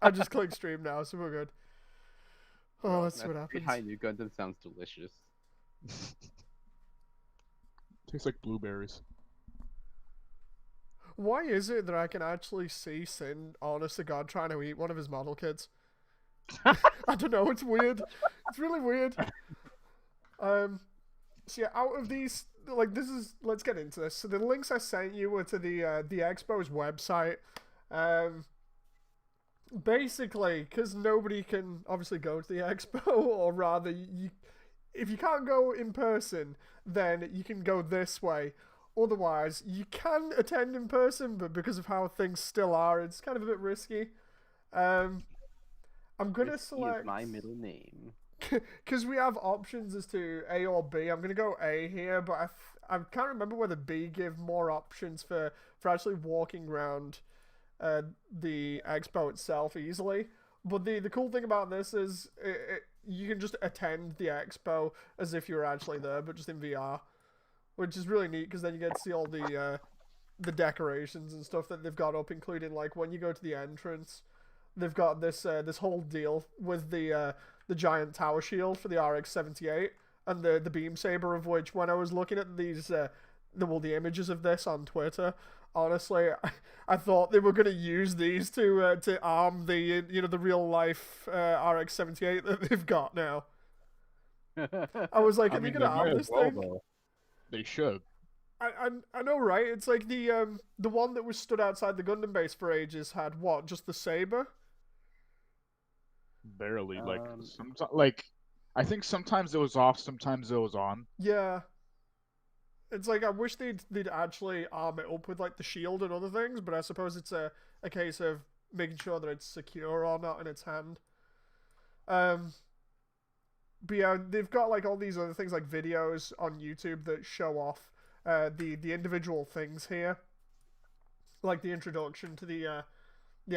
I just clicked stream now, so we're good. Oh, let's see what happens. Behind you, Gundam sounds delicious. Tastes like blueberries. Why is it that I can actually see Sin, honest to God, trying to eat one of his model kids? I don't know, it's weird. It's really weird. So yeah, out of these, like, let's get into this. So the links I sent you were to the Expo's website. Basically, because nobody can obviously go to the Expo, or rather, if you can't go in person, then you can go this way. Otherwise, you can attend in person, but because of how things still are, it's kind of a bit risky. I'm gonna select. Is my middle name. Because we have options as to A or B. I'm gonna go A here, but I can't remember whether B give more options for actually walking around the expo itself easily. But the cool thing about this is you can just attend the expo as if you're actually there, but just in VR, which is really neat because then you get to see all the decorations and stuff that they've got up, including like when you go to the entrance, they've got this whole deal with the giant tower shield for the RX-78 and the beam saber, of which when I was looking at these the images of this on Twitter, honestly, I thought they were going to use these to arm the the real life RX-78 that they've got now. I was like, are they going to arm this thing? Though. They should. I know, right? It's like the one that was stood outside the Gundam base for ages had what? Just the saber? Barely. Like I think sometimes it was off, sometimes it was on. Yeah. It's like I wish they'd actually arm it up with like the shield and other things, but I suppose it's a case of making sure that it's secure or not in its hand. But yeah, they've got like all these other things like videos on YouTube that show off the individual things here, like the introduction to the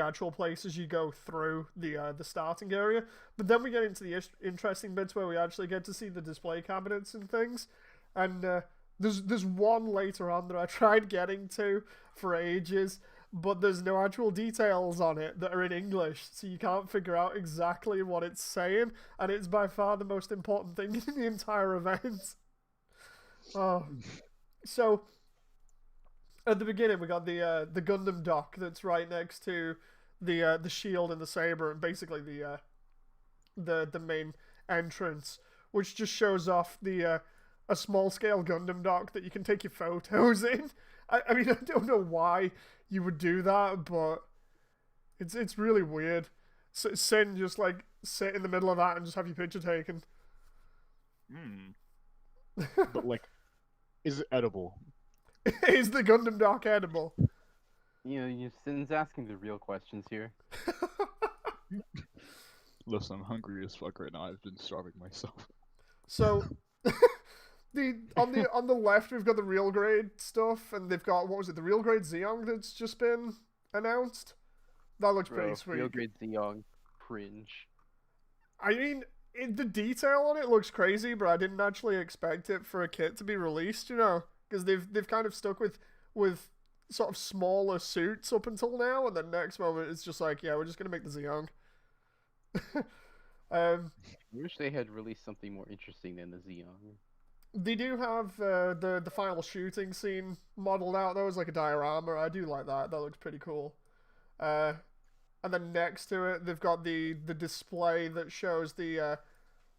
actual places you go through the starting area. But then we get into the interesting bits where we actually get to see the display cabinets and things, and there's one later on that I tried getting to for ages, but there's no actual details on it that are in English, so you can't figure out exactly what it's saying, and it's by far the most important thing in the entire event. Oh, so at the beginning we got the Gundam Dock that's right next to the shield and the saber, and basically the main entrance, which just shows off a small scale Gundam Dock that you can take your photos in. I mean, I don't know why you would do that, but it's really weird. Sin just like sit in the middle of that and just have your picture taken. But like, is it edible? Is the Gundam Dock edible? Sin's asking the real questions here. Listen, I'm hungry as fuck right now. I've been starving myself. So, on the left we've got the real grade stuff, and they've got, what was it, the real grade Zeong that's just been announced. That looks pretty sweet. Real grade Zeong, cringe. I mean, the detail on it looks crazy, but I didn't actually expect it for a kit to be released, because they've kind of stuck with sort of smaller suits up until now, and then next moment it's just like, yeah, we're just gonna make the Zeong. I wish they had released something more interesting than the Zeong. They do have the final shooting scene modeled out though as like a diorama. I do like that. That looks pretty cool. And then next to it, they've got the display that shows the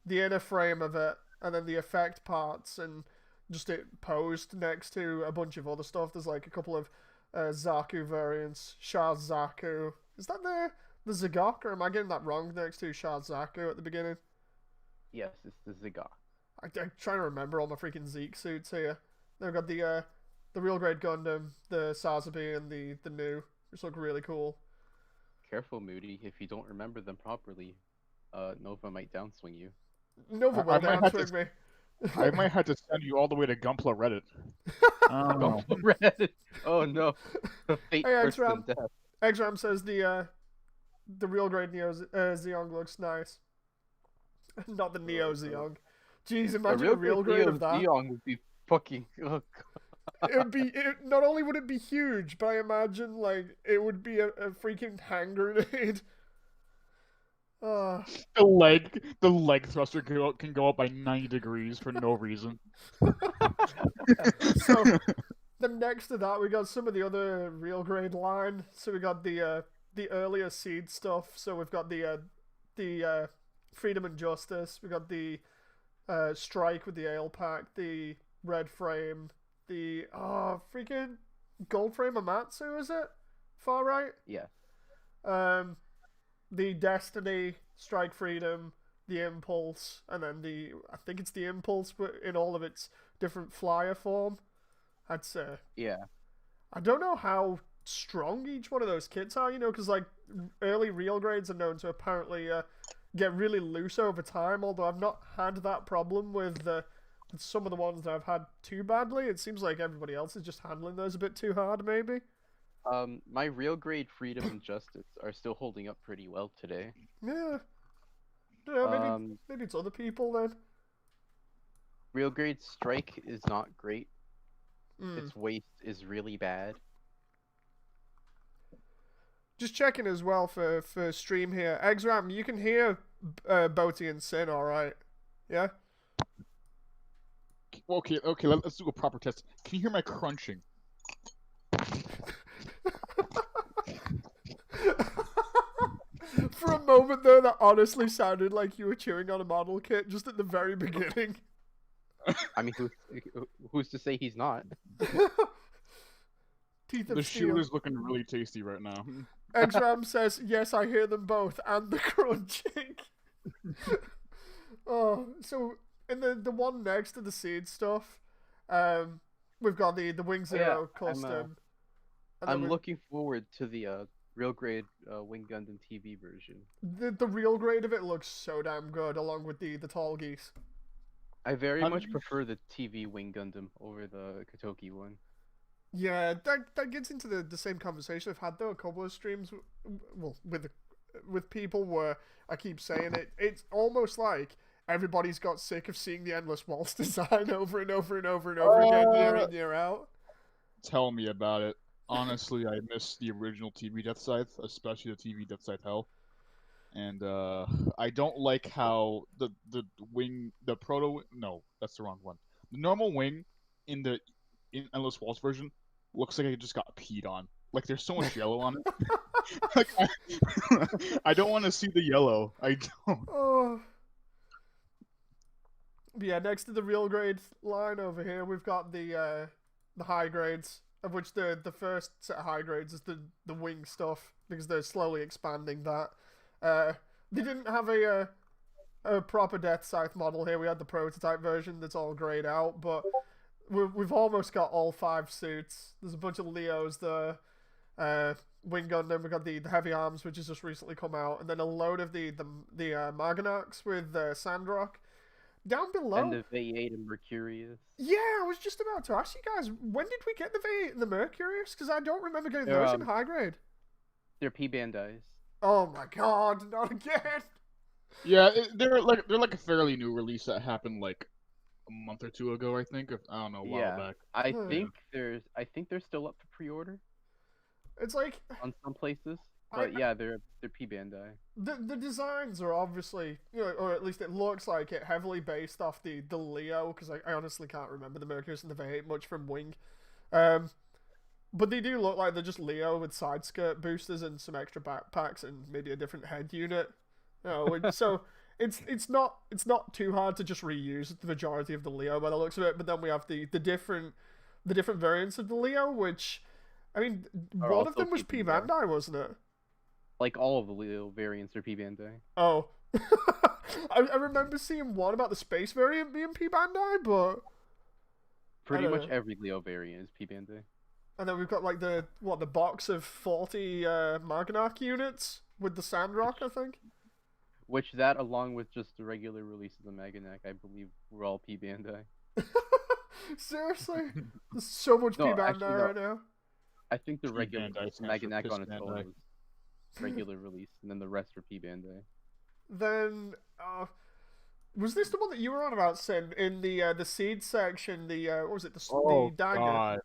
inner frame of it, and then the effect parts, and just it posed next to a bunch of other stuff. There's like a couple of Zaku variants. Shah Zaku. Is that the Zagok, or am I getting that wrong next to Shah Zaku at the beginning? Yes, it's the Zagok. I'm trying to remember all my freaking Zeke suits here. They've got the real grade Gundam, the Sazabi, and the new, which look really cool. Careful, Moody. If you don't remember them properly, Nova might downswing you. Nova will downswing me. I might have to send you all the way to Gunpla Reddit. Oh, Reddit. Oh no. Fate Hey, worse than death. Exram says the real grade Neo Zeong looks nice. Not the Neo Zeong. Jeez, imagine a real grade of that. Zeong would be fucking. Oh, God. It would be. Not only would it be huge, but I imagine like it would be a freaking hand grenade. Uh, The leg thruster can go up by 90 degrees for no reason. so then next to that, we got some of the other real grade line. So we got the earlier seed stuff. So we've got the Freedom and Justice. We got the Strike with the Ale Pack, the Red Frame, the freaking Gold Frame Amatsu, is it? Far right? Yeah. The Destiny, Strike Freedom, the Impulse, and then I think it's the Impulse, but in all of its different flyer form. I'd say. Yeah. I don't know how strong each one of those kits are, because like early real grades are known to apparently get really loose over time. Although I've not had that problem with some of the ones that I've had too badly. It seems like everybody else is just handling those a bit too hard, maybe. My real grade Freedom and Justice are still holding up pretty well today. Yeah. Maybe it's other people then. Real grade Strike is not great. Mm. Its waste is really bad. Just checking as well for stream here. Exram, you can hear Boaty and Sin, all right? Yeah. Okay. Let's do a proper test. Can you hear my crunching? For a moment there, that honestly sounded like you were chewing on a model kit just at the very beginning. I mean, who's to say he's not? Teeth of The steel. shoe is looking really tasty right now. Exram says, yes, I hear them both, and the crunching. Oh, so in the one next to the seed stuff, we've got the Wing Zero custom. I'm looking forward to the real grade Wing Gundam TV version. The real grade of it looks so damn good, along with the tall geese. I very much prefer the TV Wing Gundam over the Kotoki one. Yeah, that gets into the same conversation I've had though a couple of streams, well, with people where I keep saying it. It's almost like everybody's got sick of seeing the Endless Waltz design over and over and over and over again, year in, year out. Tell me about it. Honestly, I miss the original TV Death Scythe, especially the TV Death Scythe Hell. And I don't like how the wing, the proto, no, that's the wrong one. The normal wing in Endless Waltz version looks like it just got peed on. Like there's so much yellow on it. Like I don't want to see the yellow. I don't. Oh. But yeah, next to the real grade line over here, we've got the high grades, of which the first set of high grades is the wing stuff, because they're slowly expanding that. They didn't have a proper Death Scythe model here. We had the prototype version that's all grayed out, but we've almost got all 5 suits. There's a bunch of Leos there. Wing Gundam, we've got the Heavy Arms, which has just recently come out, and then a load of the Maganaks with Sandrock. Down below. And the V8 and Mercurius. Yeah, I was just about to ask you guys, when did we get the V8 and the Mercurius? Because I don't remember getting those in high grade. They're P Bandai's. Oh my god, not again! Yeah, they're like a fairly new release that happened like a month or 2 ago, I think. I don't know, a while back. I think they're still up for pre-order. It's like on some places, but yeah, they're P Bandai. The designs are obviously, or at least it looks like it, heavily based off the Leo, because I honestly can't remember the Mercurius and the V8 much from Wing. But they do look like they're just Leo with side skirt boosters and some extra backpacks and maybe a different head unit. So it's not too hard to just reuse the majority of the Leo by the looks of it. But then we have the different variants of the Leo, which, I mean, one of them was P Bandai, wasn't it? Like all of the Leo variants are P Bandai. Oh, I remember seeing one about the space variant being P Bandai, but pretty much every Leo variant is P Bandai. And then we've got like the box of 40 Maganak units with the Sandrock, I think. Which that, along with just the regular releases of Maganak, I believe were all P Bandai. Seriously, there's so much P Bandai right now. I think the regular Maganak on its own was regular release, and then the rest were P Bandai. Then Was this the one that you were on about, Sin, in the seed section? The what was it? Oh The dagger. God,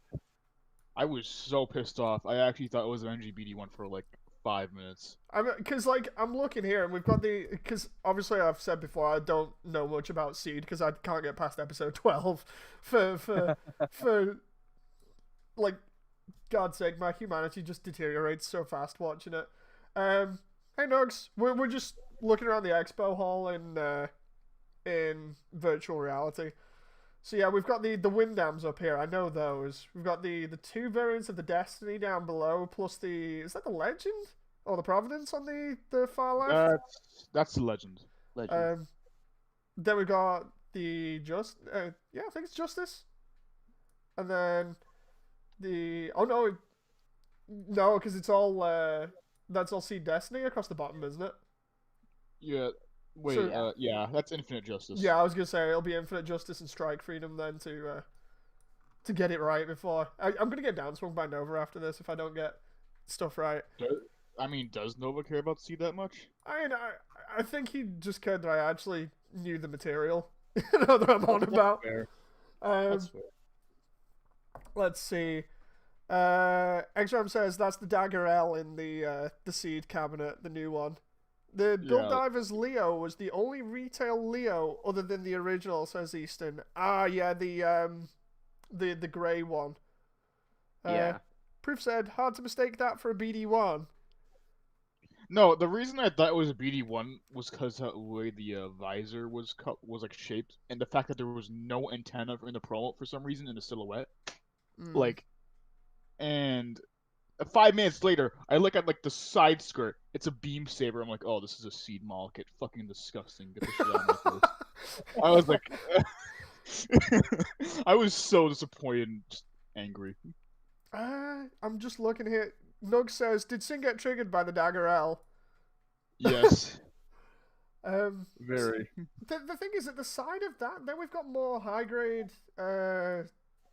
I was so pissed off. I actually thought it was an NGBD one for like 5 minutes. Because like I'm looking here and we've got because obviously I've said before I don't know much about seed because I can't get past episode 12 for like God's sake, my humanity just deteriorates so fast watching it. Hey Nugs, we're just looking around the expo hall in virtual reality. So yeah, we've got the wind dams up here. I know those. We've got the two variants of the Destiny down below, plus is that the Legend or the Providence on the far left? That's the Legend. Then we got the I think it's Justice, and then no, because it's all that's all Seed Destiny across the bottom, isn't it? Yeah. Wait. So, yeah, that's Infinite Justice. Yeah, I was gonna say it'll be Infinite Justice and Strike Freedom then to get it right before I'm gonna get downswung by Nova after this if I don't get stuff right. Does Nova care about Seed that much? I think he just cared that I actually knew the material that I'm on about. Fair. That's fair. Let's see. Exram says that's the Dagger L in the Seed cabinet, the new one. The Build Divers Leo was the only retail Leo other than the original, says Easton. Ah, yeah, the grey one. Yeah. Proof said, hard to mistake that for a BD1. No, the reason I thought it was a BD1 was because the way the visor was like shaped, and the fact that there was no antenna in the promo for some reason in the silhouette. And 5 minutes later, I look at like the side skirt. It's a beam saber. I'm like, oh, this is a Seed model kit. Fucking disgusting. Get the shit out of my face. I was like, I was so disappointed and just angry. I'm just looking here. Nug says, did Sin get triggered by the Dagger L? Yes. Very. The thing is, at the side of that, then we've got more high grade.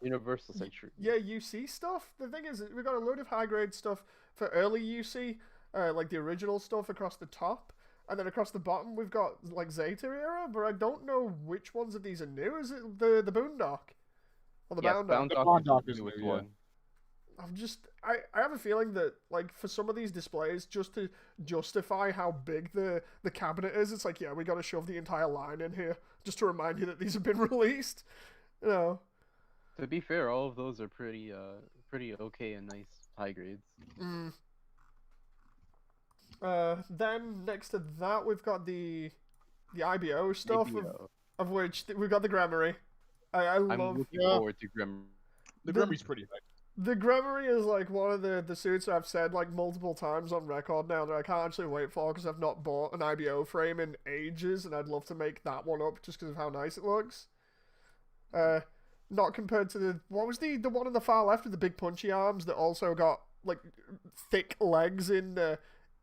Universal Century. Yeah, UC stuff. The thing is, we've got a load of high grade stuff for early UC, like the original stuff across the top, and then across the bottom we've got like Zeta era, but I don't know which ones of these are new. Is it the Boondock or the Bound Dock? The Boondock is the newest one. I have a feeling that like for some of these displays, just to justify how big the cabinet is, it's like, yeah, we got to shove the entire line in here just to remind you that these have been released. You know. To be fair, all of those are pretty okay and nice high grades. Then next to that, we've got the IBO stuff, of which we've got the Grammary. I'm looking forward to Grammary. The Grammary's pretty nice. The Grammary is like one of the suits I've said like multiple times on record now that I can't actually wait for because I've not bought an IBO frame in ages, and I'd love to make that one up just because of how nice it looks. Not compared to what was the one on the far left with the big punchy arms that also got like thick legs in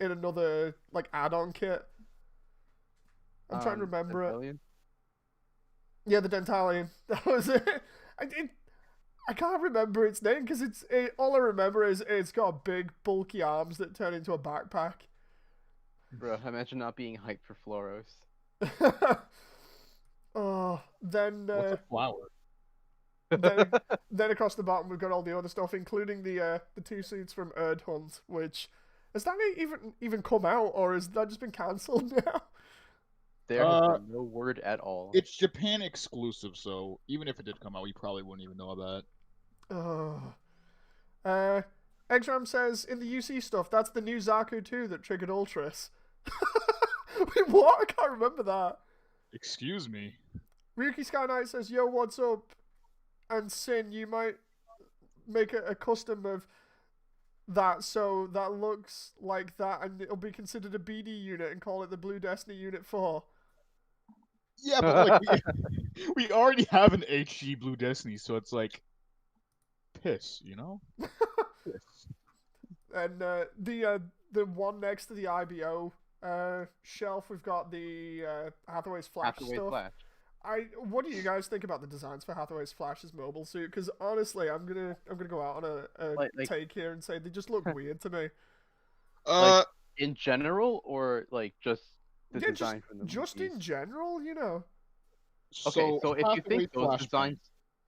another like add-on kit. I'm trying to remember it. Yeah, the Dentalian. That was it. I can't remember its name because all I remember is it's got big bulky arms that turn into a backpack. Bro, imagine not being hyped for Floros. Oh, then what's a flower? then across the bottom we've got all the other stuff, including the two suits from Erd Hunt, which has that even come out, or has that just been cancelled now? There has been no word at all. It's Japan exclusive, so even if it did come out, we probably wouldn't even know about it. Exram says in the UC stuff, that's the new Zaku 2 that triggered Ultras. Wait, what? I can't remember that. Excuse me. Ryuki Sky Knight says, yo, what's up? And Sin, you might make a custom of that so that looks like that and it'll be considered a BD unit and call it the Blue Destiny Unit 4. Yeah, but like we already have an HG Blue Destiny, so it's like piss, you know? Piss. And the one next to the IBO shelf, we've got the Hathaway's Flash stuff. Flash. What do you guys think about the designs for Hathaway's Flash's mobile suit? Because honestly, I'm gonna go out on a take here and say they just look weird to me. In general, or like just the design from the just movies? in general, you know. Okay, so if you Hathaway think those flashbang. designs,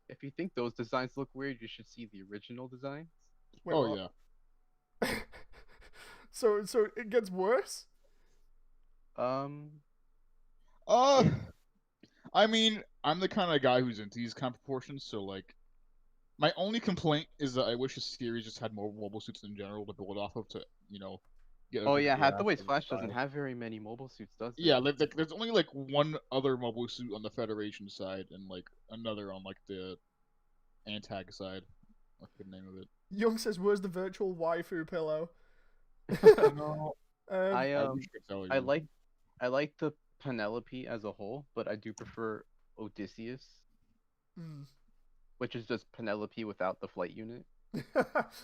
if you think those designs look weird, you should see the original designs. Wait, Oh what? yeah. So it gets worse. Um, Uh, yeah. I mean, I'm the kind of guy who's into these kind of proportions, so like, my only complaint is that I wish the series just had more mobile suits in general to build off of to, get a Oh bigger yeah, grasp Hathaway's of the Flash doesn't style. have very many mobile suits, does it? Yeah, there's only like one other mobile suit on the Federation side, and like another on like the Antag side. What's the name of it? Young says, "Where's the virtual waifu pillow?" No, I I wish I could tell I you. like the Penelope as a whole, but I do prefer Odysseus, Hmm. which is just Penelope without the flight unit.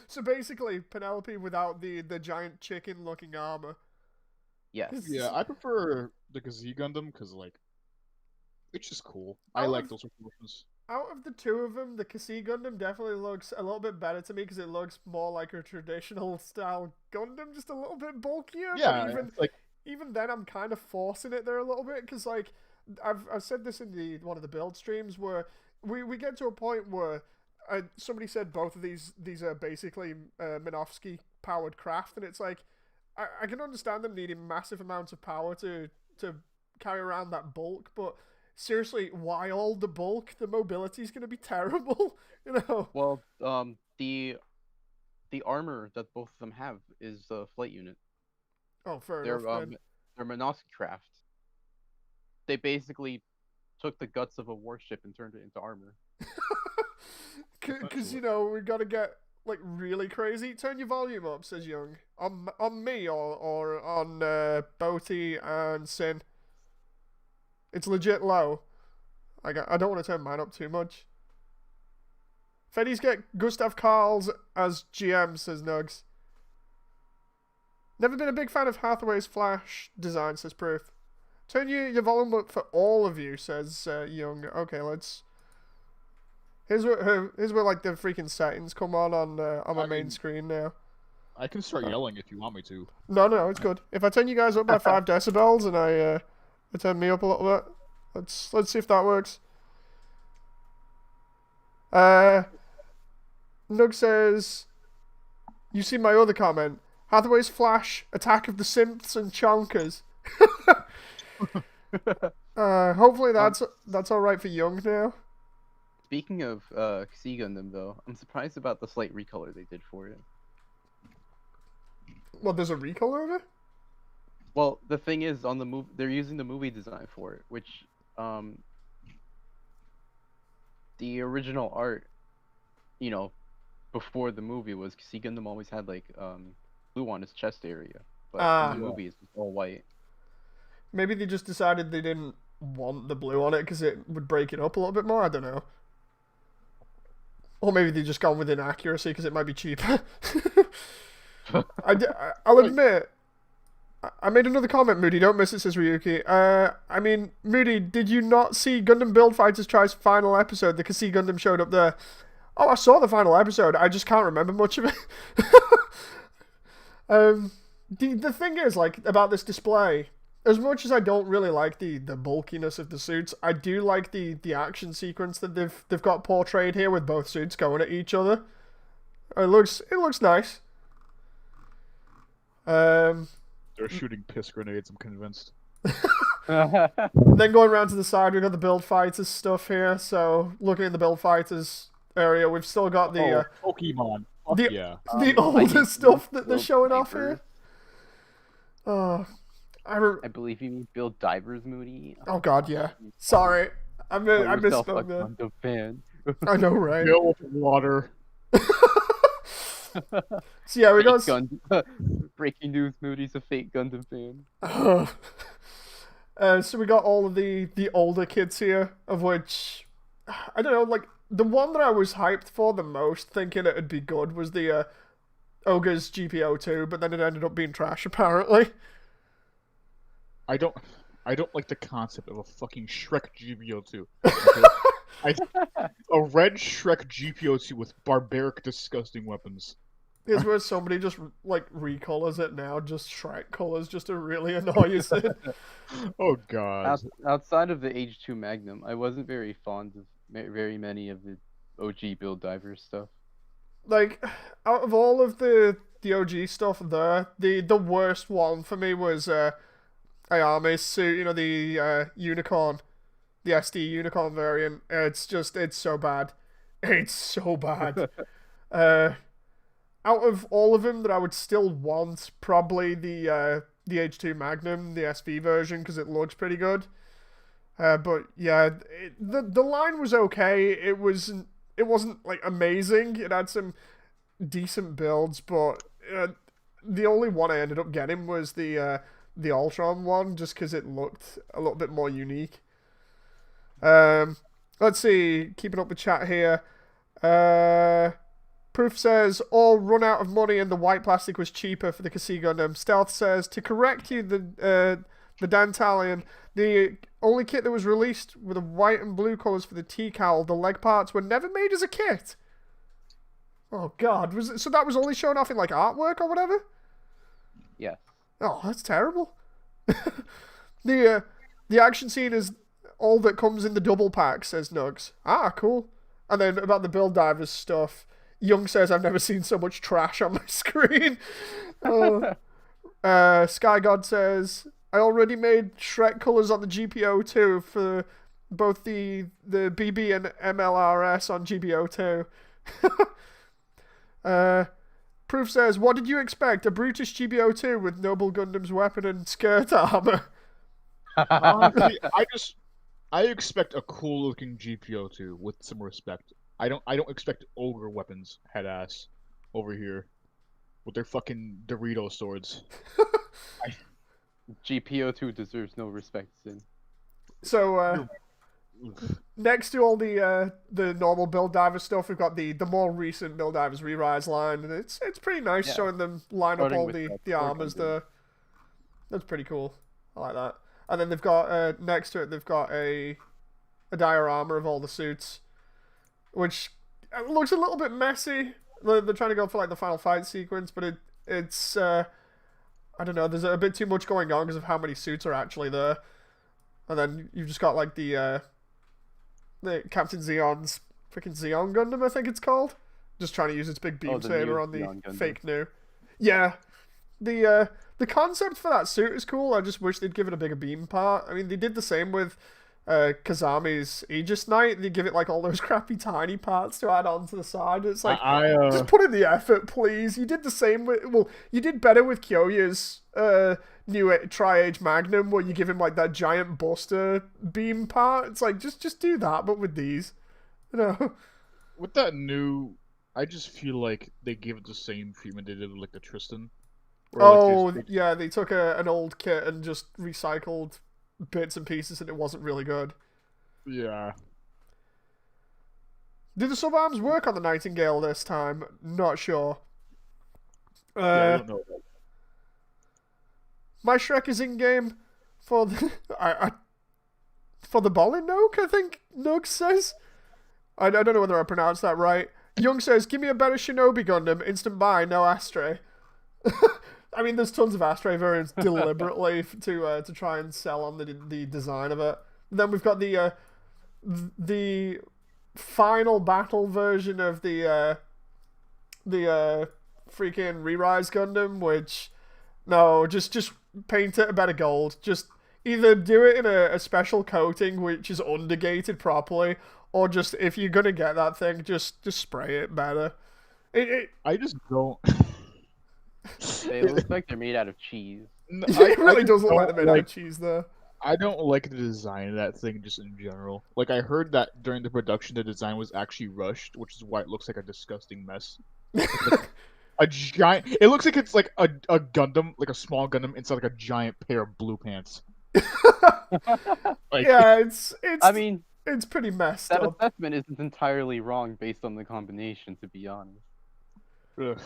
So basically, Penelope without the giant chicken-looking armor. Yes. Yeah, I prefer the Kazee Gundam because like it's just cool. I Out like of- those proportions. Out of the two of them, the Kasee Gundam definitely looks a little bit better to me because it looks more like a traditional style Gundam, just a little bit bulkier. Yeah, But even it's like even then, I'm kind of forcing it there a little bit because like I've said this in the one of the build streams where we get to a point where somebody said both of these are basically Minovsky powered craft, and it's like I can understand them needing massive amounts of power to carry around that bulk, but seriously, why all the bulk? The mobility is going to be terrible, you know. Well, the armor that both of them have is the flight unit. Oh, fair They're enough. Then. they're Minovsky craft. They basically took the guts of a warship and turned it into armor. Because we got to get like really crazy. Turn your volume up, says Young. On me or on Boaty and Sin. It's legit low. I don't want to turn mine up too much. Feddies get Gustav Karls as GM, says Nugs. Never been a big fan of Hathaway's Flash design, says Proof. Turn your volume up for all of you, says Young. Okay, let's. Here's where like the freaking settings come on my main screen now. I can start yelling if you want me to. No, it's good. If I turn you guys up by 5 decibels and I turn me up a little bit, let's see if that works. Nug says, "You see my other comment? Hathaway's Flash, Attack of the Simps and Chonkers." Hopefully that's all right for Young now. Speaking of Sea Gundam, though, I'm surprised about the slight recolor they did for it. Well, there's a recolor of it? Well, the thing is, on the move, they're using the movie design for it, which the original art, before the movie was Sea Gundam always had like blue on his chest area, but in the movie it's all white. Maybe they just decided they didn't want the blue on it because it would break it up a little bit more. I don't know. Or maybe they just gone with inaccuracy because it might be cheaper. I'll admit, I made another comment, Moody. Don't miss it, says Ryuki. I mean, Moody, did you not see Gundam Build Fighters Try's final episode? The Kasee Gundam showed up there. Oh, I saw the final episode. I just can't remember much of it. The thing is, like, about this display, as much as I don't really like the bulkiness of the suits, I do like the action sequence that they've got portrayed here with both suits going at each other. It looks nice. They're shooting piss grenades, I'm convinced. Then going around to the side, we've got the Build Fighters stuff here. So looking at the Build Fighters area, we've still got the Pokemon. the older stuff that they're showing off here. Oh, I believe you mean Build Divers, Moody. Oh God, yeah. Sorry, I misspoke there. Gundam fan. I know, right? Build water. So yeah, we got breaking news: Moody's a fake Gundam fan. So we got all of the older kids here, of which I don't know, like the one that I was hyped for the most, thinking it'd be good, was the Ogre's GPO2, but then it ended up being trash apparently. I don't like the concept of a fucking Shrek GPO2. Okay? A red Shrek GPO2 with barbaric, disgusting weapons. Here's where somebody just like recolors it now, just Shrek colors, just to really annoy you. Oh god. Outside of the H2 Magnum, I wasn't very fond of very many of the OG Build Divers stuff. Like, out of all of the OG stuff there, the worst one for me was Ayame's suit, you know, the unicorn, the SD unicorn variant. It's so bad. It's so bad. Out of all of them that I would still want, probably the H2 Magnum, the SV version, because it looks pretty good. But yeah, the line was okay. It wasn't like amazing. It had some decent builds, but the only one I ended up getting was the Ultron one, just because it looked a little bit more unique. Let's see, keeping up the chat here. Proof says, all run out of money and the white plastic was cheaper for the Kasi Gundam. Stealth says, to correct you, the Dantalion, the only kit that was released with the white and blue colours for the T-Cowl, the leg parts were never made as a kit. Oh god, so that was only shown off in like artwork or whatever? Yeah. Oh, that's terrible. The action scene is all that comes in the double pack, says Nugs. Ah, cool. And then about the Build Divers stuff, Young says, I've never seen so much trash on my screen. Sky God says, I already made Shrek colours on the GPO2 for both the BB and MLRS on GBO2. Proof says, what did you expect? A brutish GBO2 with Noble Gundam's weapon and skirt armor? Honestly, I expect a cool looking GPO2 with some respect. I don't expect ogre weapons, head ass, over here, with their fucking Dorito swords. GPO2 deserves no respect, Sin. So, next to all the normal Build Divers stuff, we've got the more recent Build Divers Re-Rise line, and it's pretty nice showing them line up all the armors there. That's pretty cool. I like that. And then they've got, next to it, they've got a diorama of all the suits, which looks a little bit messy. They're trying to go for like the final fight sequence, but it's I don't know, there's a bit too much going on because of how many suits are actually there. And then you've just got like the Captain Zeon's freaking Zeon Gundam, I think it's called. Just trying to use its big beam saber on the fake new. Yeah. The concept for that suit is cool. I just wish they'd give it a bigger beam part. I mean, they did the same with Kazami's Aegis Knight. They give it like all those crappy tiny parts to add on to the side. It's like, just put in the effort, please. You did the same with, well, you did better with Kyoya's new Tri-Age Magnum, where you give him like that giant buster beam part. It's like, just do that, but with these, you know. With that new, I just feel like they give it the same treatment they did with like the Tristan. Oh, yeah, they took an old kit and just recycled bits and pieces, and it wasn't really good. Yeah. Did the subarms work on the Nightingale this time? Not sure. Yeah, I don't know. My Shrek is in game for the for the Bolinoke, I think Nug says. I don't know whether I pronounced that right. Young says, give me a better Shinobi Gundam, instant buy, no Astray. I mean, there's tons of Astray variants deliberately to try and sell on the design of it. Then we've got the final battle version of the freaking Re-Rise Gundam, which no, just paint it a better gold. Just either do it in a special coating which is undergated properly, or just if you're gonna get that thing, just spray it better. I just don't. They look like they're made out of cheese. It really does look like they're made out of cheese, though. I don't like the design of that thing just in general. Like, I heard that during the production, the design was actually rushed, which is why it looks like a disgusting mess. A giant... It looks like it's like a Gundam, like a small Gundam, inside like a giant pair of blue pants. Like, yeah, it's... I mean... It's pretty messed up. That assessment isn't entirely wrong based on the combination, to be honest. Ugh.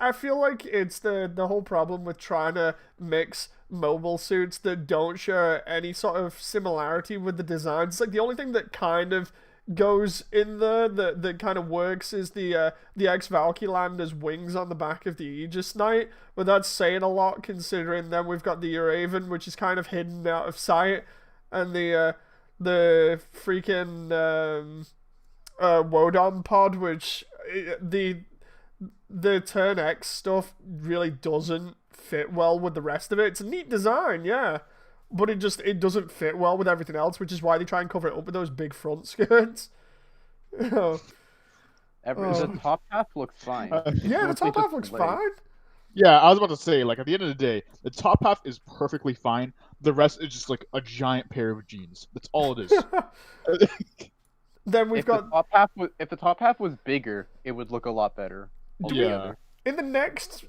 I feel like it's the whole problem with trying to mix mobile suits that don't share any sort of similarity with the designs. It's like the only thing that kind of goes in there that kind of works is the ex-Valkylander's wings on the back of the Aegis Knight, but that's saying a lot considering then we've got the Uraven, which is kind of hidden out of sight, and the freaking Wodon pod, which the Turn X stuff really doesn't fit well with the rest of it. It's a neat design, yeah, but it doesn't fit well with everything else, which is why they try and cover it up with those big front skirts. The top half looks fine. Yeah, the top half looks fine. Yeah, I was about to say, like, at the end of the day, the top half is perfectly fine. The rest is just like a giant pair of jeans. That's all it is. Then we've got if the top half was bigger, it would look a lot better. Yeah. In the next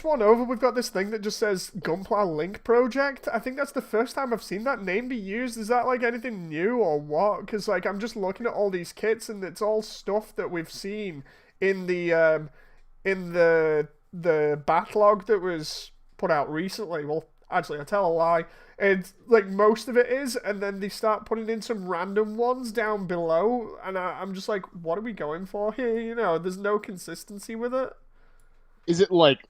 one over, we've got this thing that just says Gunpla Link Project. I think that's the first time I've seen that name be used. Is that like anything new or what? Because like I'm just looking at all these kits and it's all stuff that we've seen in the backlog that was put out recently. Well, actually, I tell a lie. It's like most of it is, and then they start putting in some random ones down below, and I'm just like, what are we going for here? You know, there's no consistency with it. Is it like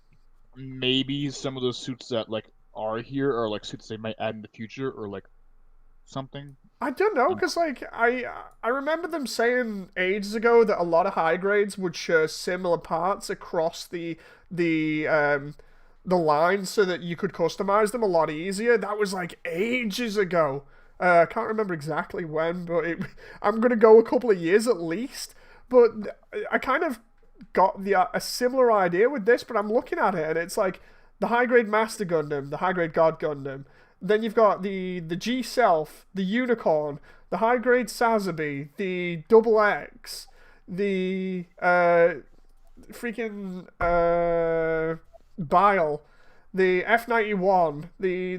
maybe some of those suits that like are here are like suits they might add in the future or like something? I don't know, because like I remember them saying ages ago that a lot of high grades would share similar parts across the line so that you could customize them a lot easier. That was like ages ago. I can't remember exactly when, but I'm gonna go a couple of years at least. But I kind of got a similar idea with this, but I'm looking at it and it's like the high grade Master Gundam, the high grade God Gundam. Then you've got the G Self, the Unicorn, the high grade Sazabi, the Double X, the freaking Bile, the F91, the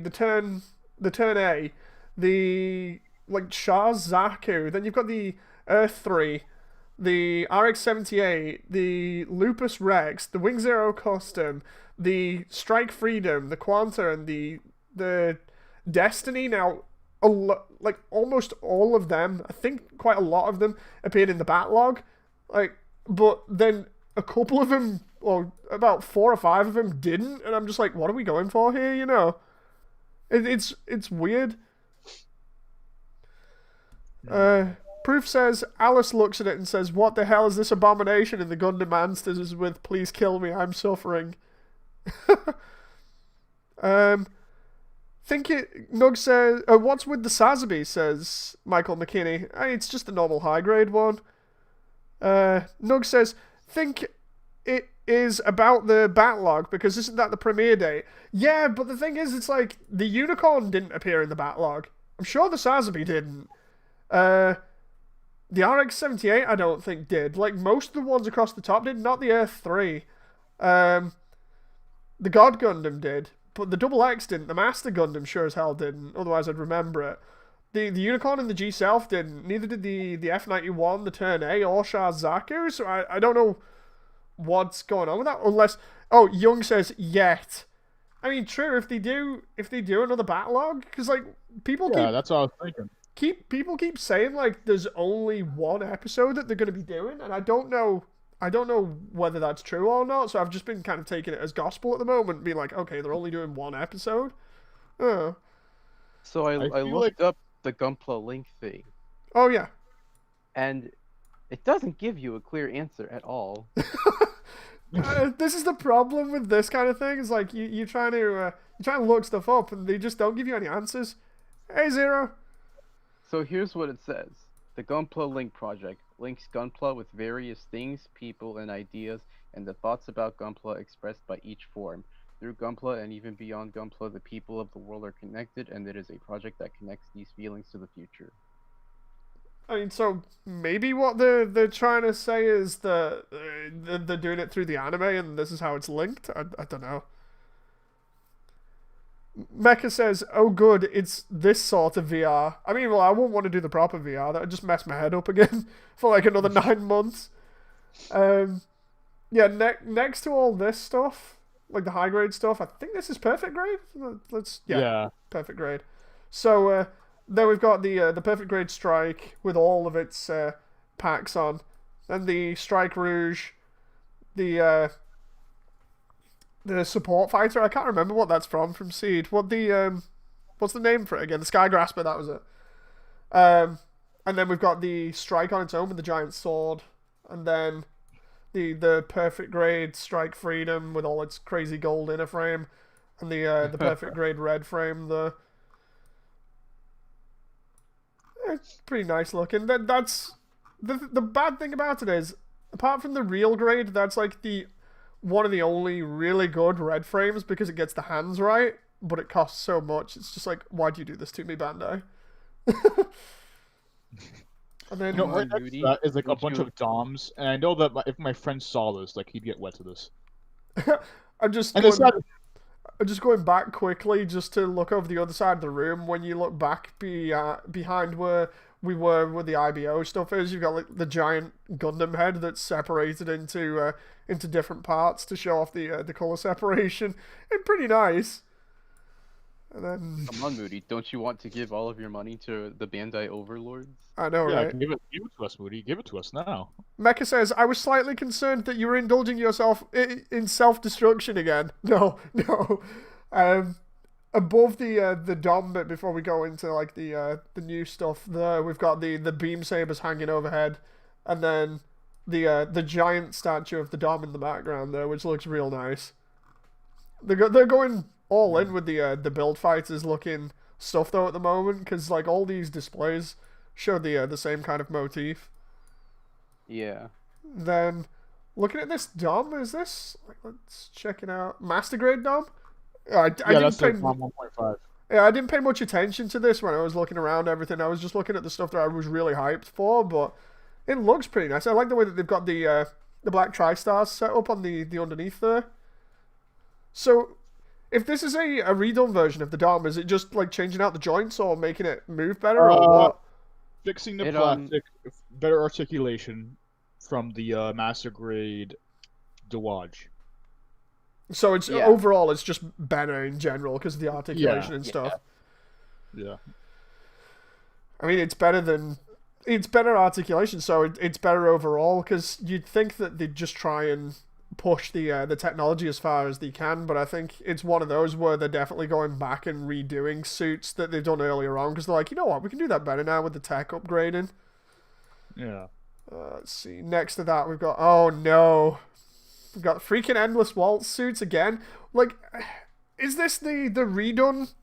Turn A, the like Char's Zaku. Then you've got the Earth 3, the RX-78, the Lupus Rex, the Wing Zero Custom, the Strike Freedom, the Quanta, and the Destiny. Now, like almost all of them, I think quite a lot of them appeared in the backlog. Like, but then a couple of them, or about 4 or 5 of them, didn't, and I'm just like, what are we going for here? You know, it's weird. Proof says Alice looks at it and says, "What the hell is this abomination in the Gundam Monsters with? Please kill me, I'm suffering." Nug says, "What's with the Sazabi?" says Michael McKinney. It's just a normal high grade one. Nug says, "Think it is about the backlog because isn't that the premiere date?" Yeah, but the thing is, it's like the Unicorn didn't appear in the backlog. I'm sure the Sazabi didn't. The RX-78 I don't think did. Like most of the ones across the top did, not the Earth 3. The God Gundam did, but the Double X didn't. The Master Gundam sure as hell didn't. Otherwise I'd remember it. The Unicorn and the G Self didn't. Neither did the F91, the Turn A, or Char's Zaku. So I don't know what's going on with that. Unless Young says yet. I mean, true. If they do another backlog, because like people keep. Yeah, that's what I was thinking. People keep saying like there's only one episode that they're going to be doing, and I don't know whether that's true or not. So I've just been kind of taking it as gospel at the moment, being like, okay, they're only doing one episode. Oh. So I looked up the Gunpla Link thing. Oh yeah. And it doesn't give you a clear answer at all. This is the problem with this kind of thing. Is like you trying to look stuff up, and they just don't give you any answers. Hey Zero. So here's what it says. The Gunpla Link project links Gunpla with various things, people, and ideas, and the thoughts about Gunpla expressed by each form. Through Gunpla and even beyond Gunpla, the people of the world are connected, and it is a project that connects these feelings to the future. I mean, so maybe what they're trying to say is they're doing it through the anime, and this is how it's linked? I don't know. Mecha says, "Oh good, it's this sort of VR." I mean, well, I wouldn't want to do the proper VR. That would just mess my head up again for like another 9 months. Yeah, next to all this stuff, like the high grade stuff, I think this is perfect grade. Yeah. Perfect grade. So then we've got the perfect grade strike with all of its packs on. Then the Strike Rouge, the support fighter. I can't remember what that's from Seed. What's the name for it again? The Sky Grasper. That was it. And then we've got the Strike on its own with the giant sword, and then the perfect grade Strike Freedom with all its crazy gold inner frame, and the perfect grade red frame. It's pretty nice looking. That's the bad thing about it is, apart from the real grade, that's like one of the only really good red frames because it gets the hands right, but it costs so much. It's just like, why do you do this to me, Bandai? And then right next to that is like a bunch of DOMs, and I know that if my friend saw this, like he'd get wet to this. I'm just going back quickly just to look over the other side of the room. When you look back behind where we were with the IBO stuff is, you've got like the giant Gundam head that's separated into different parts to show off the color separation. It's pretty nice. And then... Come on, Moody. Don't you want to give all of your money to the Bandai overlords? I know, yeah, right? Give it to us, Moody. Give it to us now. Mecha says, I was slightly concerned that you were indulging yourself in self-destruction again. No. Above the dom bit, before we go into like the new stuff there, we've got the beam sabers hanging overhead, and then the giant statue of the dom in the background there, which looks real nice. They're going all in with the build fighters looking stuff though at the moment, because like all these displays show the same kind of motif. Yeah. Then looking at this dom, is this, let's check it out, master grade dom? I that's like 1.5. Yeah, I didn't pay much attention to this when I was looking around everything. I was just looking at the stuff that I was really hyped for, but it looks pretty nice. I like the way that they've got the black tri-stars set up on the underneath there. So if this is a redone version of the dom, is it just like changing out the joints or making it move better or what? Fixing the plastic, better articulation from the master grade Dewage. So it's overall it's just better in general because of the articulation and stuff. Yeah. I mean, it's better articulation, so it's better overall, because you'd think that they'd just try and push the technology as far as they can, but I think it's one of those where they're definitely going back and redoing suits that they've done earlier on, because they're like, you know what, we can do that better now with the tech upgrading. Yeah. Let's see. Next to that, we've got, oh no, we've got freaking endless waltz suits again. Like, is this the redone,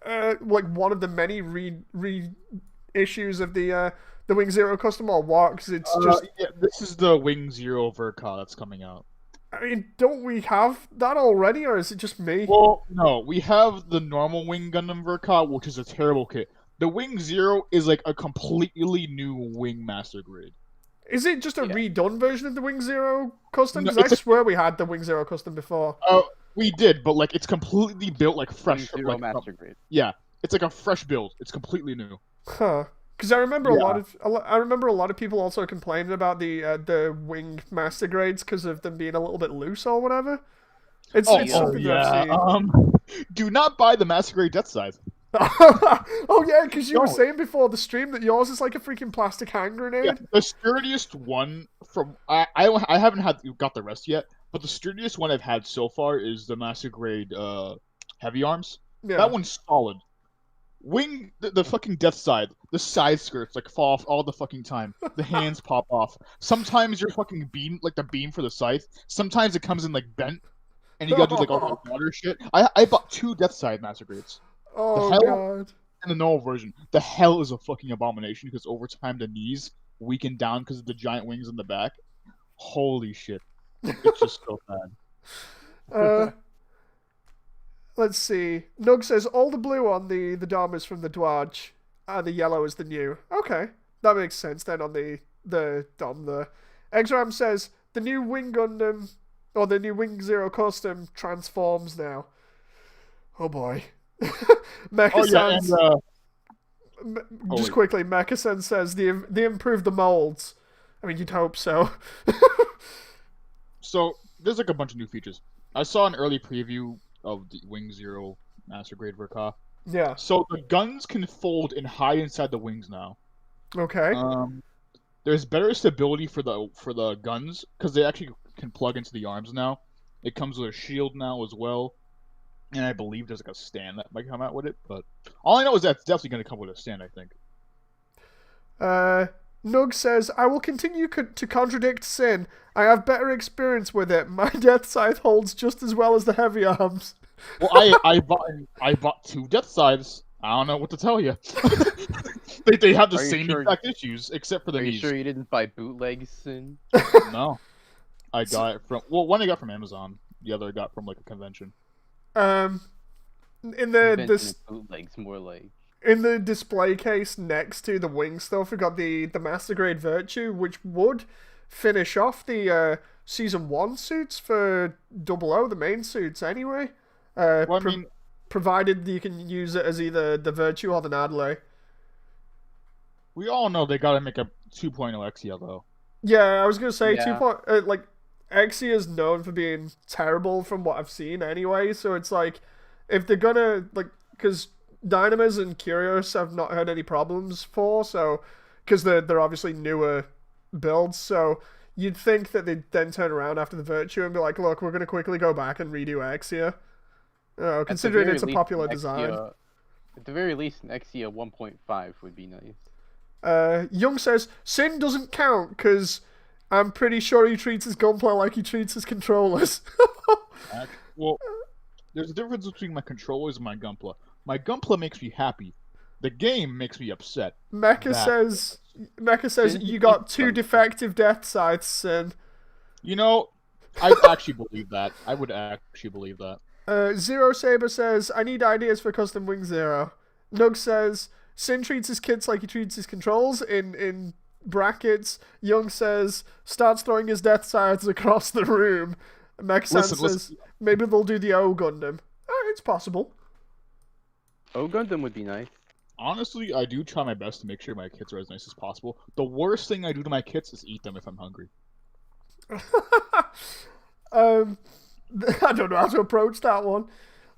like one of the many reissues of the Wing Zero custom, or what? Because it's just this is the Wing Zero Verka that's coming out. I mean, don't we have that already, or is it just me? Well, no, we have the normal Wing Gundam Verka, which is a terrible kit. The Wing Zero is like a completely new Wing Master Grade. Is it just a redone version of the Wing Zero custom? Because I swear we had the Wing Zero custom before. Oh, we did, but like it's completely built like fresh. Wing Zero Master Grade. Yeah, it's like a fresh build. It's completely new. Huh. Because I remember a lot of people also complaining about the Wing Master Grades because of them being a little bit loose or whatever. It's something that I've seen. Do not buy the Master Grade Death Size. Oh yeah, because you were saying before the stream that yours is like a freaking plastic hand grenade. Yeah, the sturdiest one from I haven't got the rest yet, but the sturdiest one I've had so far is the Master Grade Heavy Arms. Yeah. That one's solid. Wing the fucking Death Side, the side skirts like fall off all the fucking time. The hands pop off. Sometimes your fucking beam, like the beam for the scythe, sometimes it comes in like bent, and you gotta do like all the water shit. I bought 2 Death Side Master Grades. Oh the hell, god. And the normal version. The hell is a fucking abomination because over time the knees weaken down because of the giant wings in the back. Holy shit. It's just so bad. Let's see. Nug says all the blue on the dom is from the Dwaj, and the yellow is the new. Okay. That makes sense then on the dom there. Exram says the new Wing Gundam, or the new Wing Zero custom transforms now. Oh boy. Mecha quickly, Mecha says they improved the molds. I mean, you'd hope so. So there's like a bunch of new features. I saw an early preview of the Wing Zero Master Grade Verka. Yeah. So the guns can fold and hide inside the wings now. Okay. There's better stability for the guns because they actually can plug into the arms now. It comes with a shield now as well, and I believe there's like a stand that might come out with it. But all I know is that it's definitely going to come with a stand. I think. Nug says, I will continue to contradict Sin. I have better experience with it. My Death Scythe holds just as well as the heavy arms. Well, I bought 2 Death Scythes. I don't know what to tell you. they have the same exact issues, except for the knees. Are you sure you didn't buy bootlegs, Sin? No. I got it from... Well, one I got from Amazon. The other I got from, like, a convention. In the... bootlegs, more like... In the display case next to the wing stuff, we got the Master Grade Virtue, which would finish off the Season 1 suits for 00, the main suits, anyway. Well, I mean... Provided you can use it as either the Virtue or the Nadley. We all know they gotta make a 2.0 Exia, though. Yeah, I was gonna say, Exia is known for being terrible from what I've seen anyway, so it's like, if they're gonna, like, because Dynamis and Curious I've not heard any problems for, so, because they're obviously newer builds, so you'd think that they'd then turn around after the Virtue and be like, look, we're gonna quickly go back and redo Exia. Considering it's a popular design. At the very least, an Exia 1.5 would be nice. Young says, Sin doesn't count, because I'm pretty sure he treats his Gunplay like he treats his controllers. Well, there's a difference between my controllers and my Gunpla. My Gunpla makes me happy. The game makes me upset. Mecha says you got 2 defective Death Scythes, Sin. You know, I actually believe that. I would actually believe that. Zero Saber says, I need ideas for custom Wing Zero. Nug says, Sin treats his kits like he treats his controls, in brackets. Young says, starts throwing his Death Scythes across the room. Mexan says, maybe they'll do the O Gundam. It's possible. O Gundam would be nice. Honestly, I do try my best to make sure my kits are as nice as possible. The worst thing I do to my kits is eat them if I'm hungry. I don't know how to approach that one.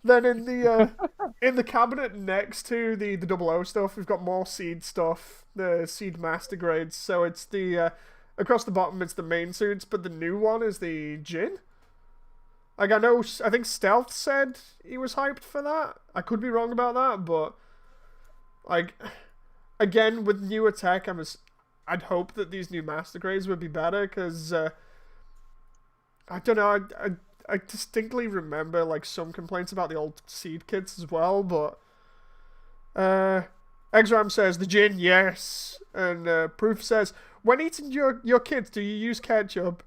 Then in the cabinet next to the 00 stuff, we've got more seed stuff, the seed master grades. So it's the across the bottom it's the main suits, but the new one is the Jin. Like I think Stealth said he was hyped for that. I could be wrong about that, but like again with newer tech, I'd hope that these new master grades would be better because I don't know. I distinctly remember like some complaints about the old seed kits as well, but Exram says the Jin, yes, and Proof says when eating your kids, do you use ketchup?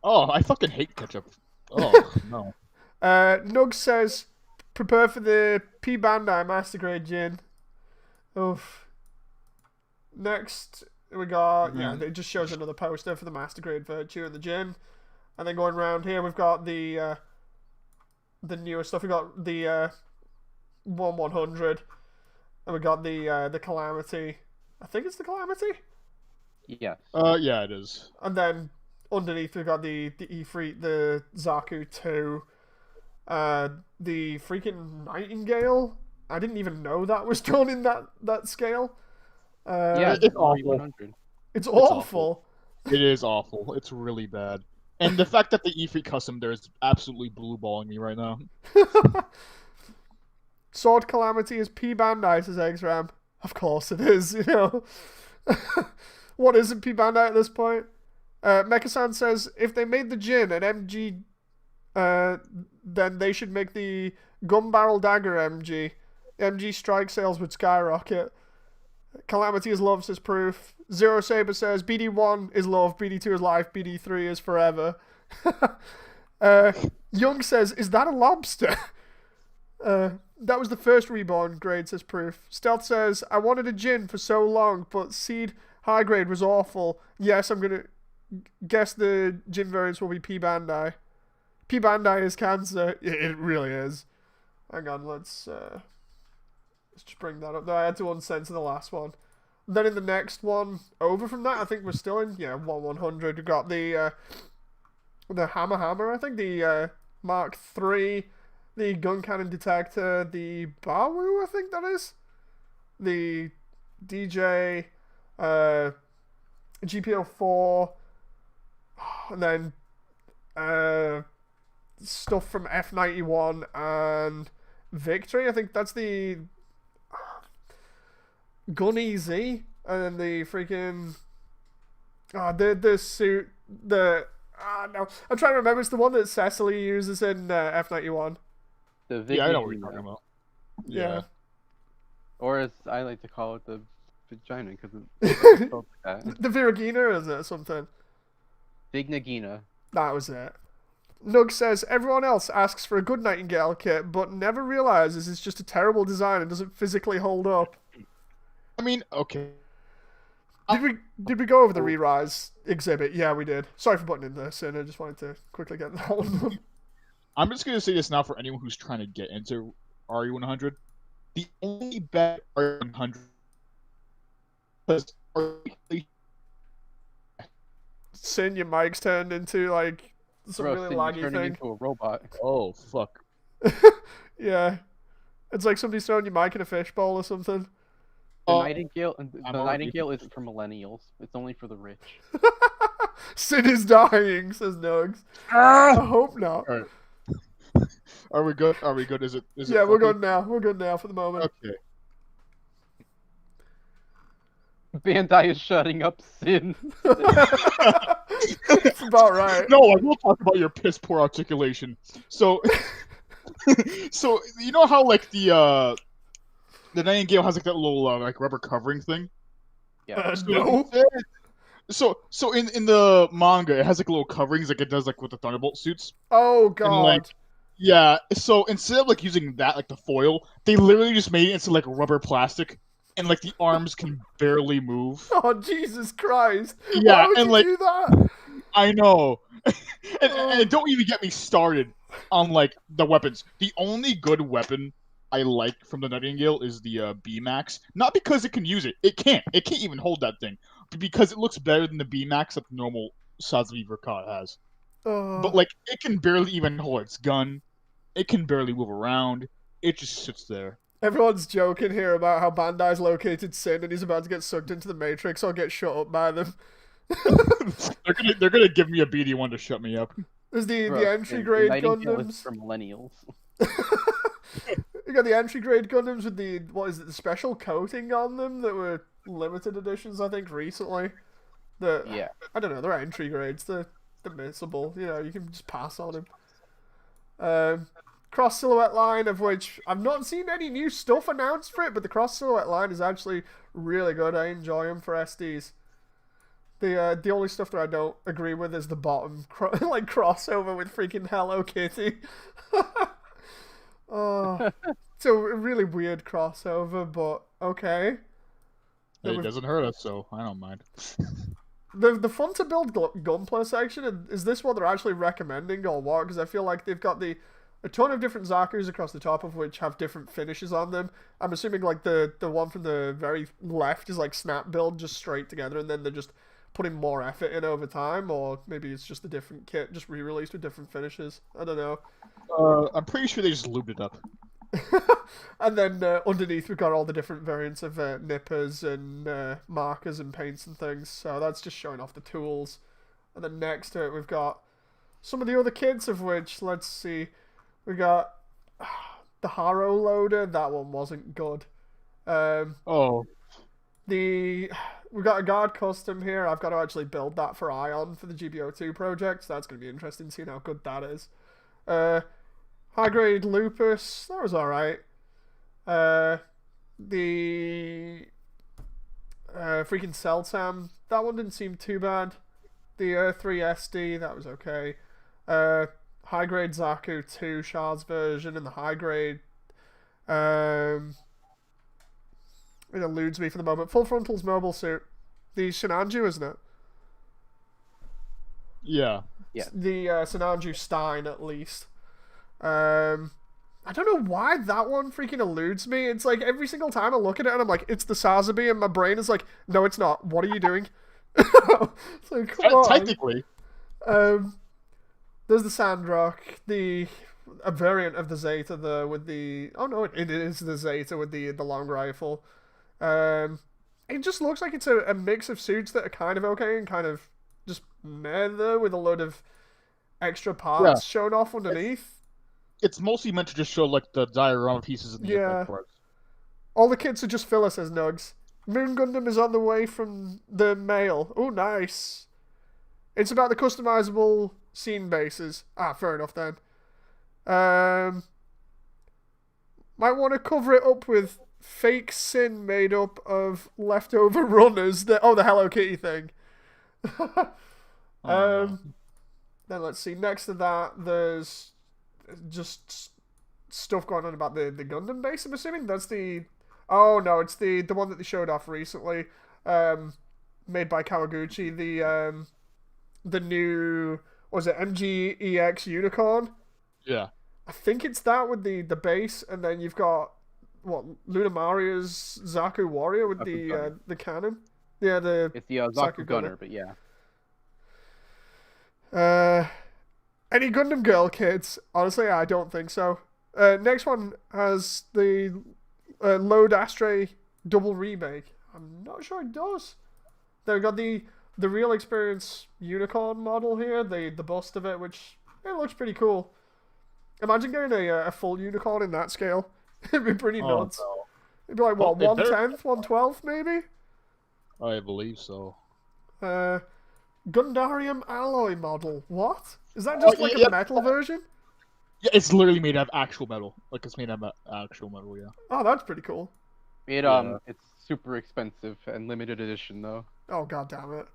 Oh, I fucking hate ketchup. Oh no. Nug says prepare for the P Bandai Master Grade Jin. Oof. Next we got it just shows another poster for the Master Grade Virtue and the Jin. And then going around here, we've got the newer stuff. We've got the 100, and we've got the Calamity. I think it's the Calamity. Yeah. Yeah, it is. And then underneath we've got the Ifrit, the Zaku 2, the freaking Nightingale. I didn't even know that was done in that scale. Yeah, it's awful. It's awful. It is awful. It's really bad. And the fact that the Ifrit custom there is absolutely blue balling me right now. Sword Calamity is P Bandai, says Exram. Of course it is, you know. What isn't P Bandai at this point? Mecha-san says, if they made the Jin an MG, then they should make the Gun Barrel Dagger MG. MG strike sales would skyrocket. Calamity is love, says Proof. Zero Saber says, BD1 is love, BD2 is life, BD3 is forever. Young says, is that a lobster? That was the first reborn grade, says Proof. Stealth says, I wanted a Jin for so long, but Seed high grade was awful. Yes, I'm going to guess the Jin variants will be P Bandai. P Bandai is cancer. It really is. Hang on, let's just bring that up. I had to uncensor the last one. Then in the next one, over from that, I think we're still in 100. We've got the Hammer, I think, the Mark III, the gun cannon detector, the Bawu, I think that is, the DJ, GPO 4, and then stuff from F91 and Victory. I think that's the Gun EZ, and then the freaking the suit no, I'm trying to remember. It's the one that Cecily uses in F91. Yeah, I know what you're talking about. Yeah. Or as I like to call it, the vagina, because it's spelled like that. The Viragina, is it something? Big Nagina. That was it. Nug says, everyone else asks for a good Nightingale kit, but never realizes it's just a terrible design and doesn't physically hold up. I mean, okay. Did we go over the Re-Rise exhibit? Yeah, we did. Sorry for butting in this, and I just wanted to quickly get that one. I'm just gonna say this now for anyone who's trying to get into RE100. The only bad RE100 was Sin, your mic's turned into like some Bro, really Sin, laggy you're turning thing. into a robot. Oh fuck. Yeah, it's like somebody's throwing your mic in a fishbowl or something. The Nightingale, I'm the already- Nightingale isn't for millennials. It's only for the rich. Sin is dying, says Nugs. I hope not. Alright. Are we good? Are we good? Is it? Yeah, we're okay? good now. We're good now for the moment. Okay. Bandai is shutting up Sin. It's about right. No, I will talk about your piss poor articulation. So, so you know how like the Nightingale has like that little like rubber covering thing. Yeah. No. So in the manga, it has like little coverings like it does like with the Thunderbolt suits. Oh god. like, Yeah. So instead of like using that like the foil, they literally just made it into like rubber plastic, and like the arms can barely move. Oh Jesus Christ. Yeah, Why would and you like do that? I know. and don't even get me started on like the weapons. The only good weapon I like from the Nightingale is the B-Max. Not because it can use it. It can't. It can't even hold that thing. But because it looks better than the B-Max that the normal Sazabi Verkat has. But like it can barely even hold its gun. It can barely move around. It just sits there. Everyone's joking here about how Bandai's located Sin and he's about to get sucked into the Matrix or get shut up by them. They're gonna give me a BD1 to shut me up. There's the Bro, entry Sin, grade the Nightingale is Gundams. for millennials. You got the entry grade Gundams with the the special coating on them that were limited editions, I think, recently. Yeah. I don't know, they're entry grades, they're missable. You know, you can just pass on them. Cross silhouette line, of which I've not seen any new stuff announced for it, but the cross silhouette line is actually really good. I enjoy them for SDs. The only stuff that I don't agree with is the bottom like crossover with freaking Hello Kitty. Oh, it's a really weird crossover, but okay. It doesn't hurt us, so I don't mind. The fun to build Gunplay section, is this what they're actually recommending or what? Because I feel like they've got a ton of different Zakus across the top of which have different finishes on them. I'm assuming like the one from the very left is like snap build, just straight together, and then they're just putting more effort in over time, or maybe it's just a different kit, just re-released with different finishes. I don't know. I'm pretty sure they just lubed it up. And then underneath we've got all the different variants of nippers and markers and paints and things, so that's just showing off the tools. And then next to it we've got some of the other kits, of which, let's see, we got the Haro loader. That one wasn't good. We've got a guard custom here. I've got to actually build that for Ion for the GBO2 project, so that's going to be interesting seeing how good that is. High grade Lupus, that was alright. The freaking Celtam, that one didn't seem too bad. The 3SD, that was okay. High grade Zaku 2 Shards version, and the high grade it eludes me for the moment. Full Frontal's mobile suit. The Shinanju, isn't it? Yeah. Yeah. The Shinanju Stein, at least. I don't know why that one freaking eludes me. It's like every single time I look at it and I'm like, it's the Sazabi, and my brain is like, no, it's not. What are you doing? It's like, come on. Technically. There's the Sandrock, a variant of the Zeta with the... Oh no, it is the Zeta with the long rifle. it just looks like it's a mix of suits that are kind of okay and kind of just meh there with a load of extra parts shown off underneath. It's mostly meant to just show like the diorama pieces and the effect parts. All the kits are just filler, says Nugs. Moon Gundam is on the way from the mail. Oh, nice. It's about the customizable scene bases. Ah, fair enough then. Might want to cover it up with fake sin made up of leftover runners. The Hello Kitty thing. Then let's see. Next to that, there's just stuff going on about the Gundam base, I'm assuming. That's the... Oh, no, it's the one that they showed off recently. Made by Kawaguchi. The new... Was it MGEX Unicorn? Yeah. I think it's that with the base, and then you've got... What, Luna Maria's Zaku Warrior with the cannon? Yeah, it's the Zaku Gunner, but yeah. Any Gundam Girl kids? Honestly, I don't think so. Next one has the Load Astray double remake. I'm not sure it does. They've got the Real Experience Unicorn model here, the bust of it, which it looks pretty cool. Imagine getting a full unicorn in that scale. It'd be pretty nuts. No. It'd be like, what, 1/10, 1/12 maybe? I believe so. Gundarium alloy model. What? Is that just a metal version? Yeah, it's literally made out of actual metal. Like, it's made out of actual metal, yeah. Oh, that's pretty cool. It's super expensive and limited edition, though. Oh, god damn it.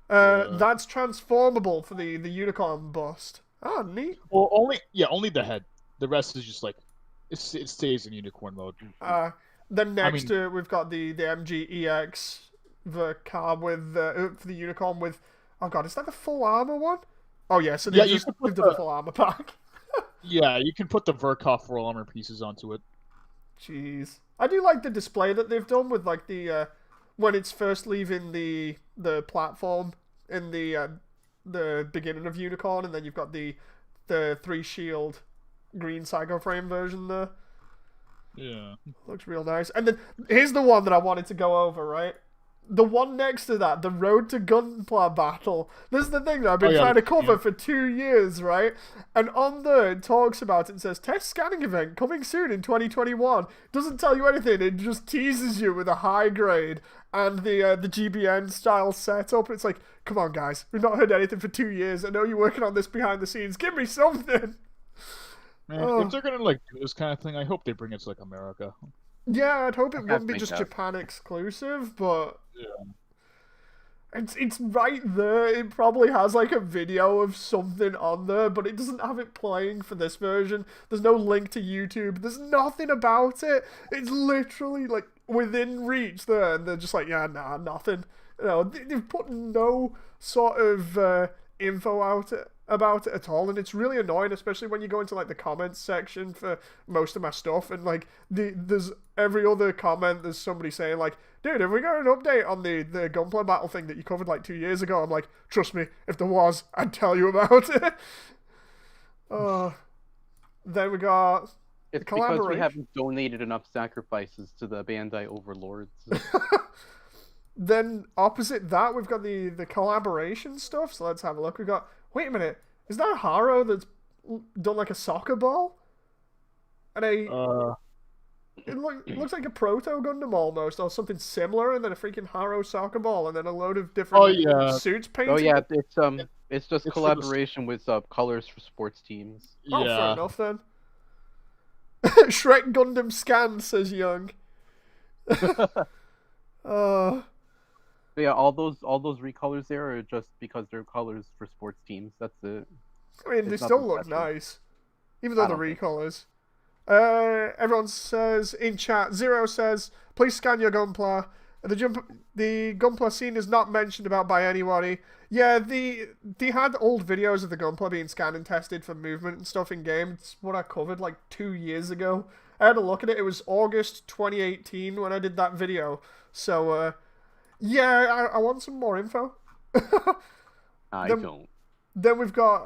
That's transformable for the unicorn bust. Oh, neat. Well, only the head. The rest is just like, it stays in unicorn mode. Then next to it, we've got the MGEX, the car with for the unicorn with... Oh god, is that the full armor one? Oh yeah, so they've done the full armor pack. Yeah, you can put the Verkov full armor pieces onto it. Jeez. I do like the display that they've done with like the when it's first leaving the platform in the beginning of Unicorn, and then you've got the 3-shield green Psycho Frame version there. Yeah. Looks real nice. And then here's the one that I wanted to go over, right? The one next to that, the Road to Gunpla battle. This is the thing that I've been trying to cover for 2 years, right? And on there, it talks about it and says, test scanning event coming soon in 2021. Doesn't tell you anything. It just teases you with a high grade and the GBN style setup. It's like, come on, guys. We've not heard anything for 2 years. I know you're working on this behind the scenes. Give me something. Man, if they're gonna do this kind of thing, I hope they bring it to America. Yeah, I'd hope it wouldn't be just Japan exclusive, but it's right there. It probably has a video of something on there, but it doesn't have it playing for this version. There's no link to YouTube. There's nothing about it. It's literally within reach there, and they're just nothing. They've put no sort of info out about it at all, and it's really annoying, especially when you go into the comments section for most of my stuff, and there's every other comment there's somebody saying dude, have we got an update on the Gunplay battle thing that you covered 2 years ago? I'm like, trust me, if there was, I'd tell you about it. Then we got it's because we haven't donated enough sacrifices to the Bandai overlords. Then opposite that, we've got the collaboration stuff. So let's have a look. We got... Wait a minute. Is that a Haro that's done a soccer ball? And it looks like a Proto Gundam almost, or something similar, and then a freaking Haro soccer ball, and then a load of different suits painted. Oh yeah, it's just collaboration with colors for sports teams. Oh, fair enough then. Shrek Gundam Scan, says Young. But yeah, all those recolors there are just because they're colors for sports teams. That's it. I mean, they still look nice, even though the recolors. Everyone says in chat. Zero says, "Please scan your Gunpla." The Gunpla scene is not mentioned about by anybody. Yeah, they had old videos of the Gunpla being scanned and tested for movement and stuff in game. It's what I covered 2 years ago. I had a look at it. It was August 2018 when I did that video. So. Yeah, I want some more info. Don't. Then we've got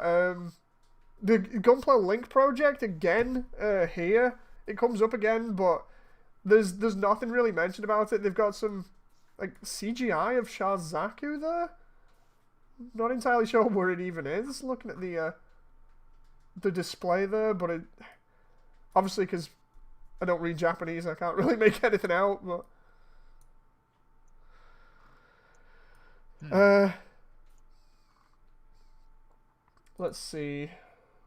the Gunplay Link project again here. It comes up again, but there's nothing really mentioned about it. They've got some like CGI of Shazaku there. Not entirely sure where it even is. Looking at the display there, but it obviously because I don't read Japanese, I can't really make anything out. But let's see.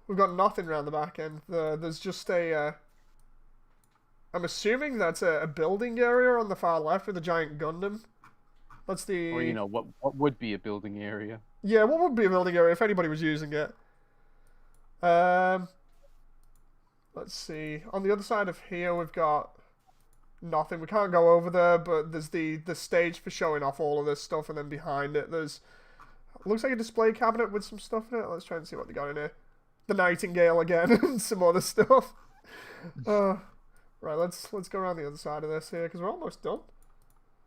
We've got nothing around the back end. There's just a. I'm assuming that's a building area on the far left with a giant Gundam. That's the. Or what would be a building area? Yeah, what would be a building area if anybody was using it? Let's see. On the other side of here, we've got nothing. We can't go over there, but there's the stage for showing off all of this stuff, and then behind it, there's looks like a display cabinet with some stuff in it. Let's try and see what they got in here. The Nightingale again, and some other stuff. Right, let's go around the other side of this here because we're almost done.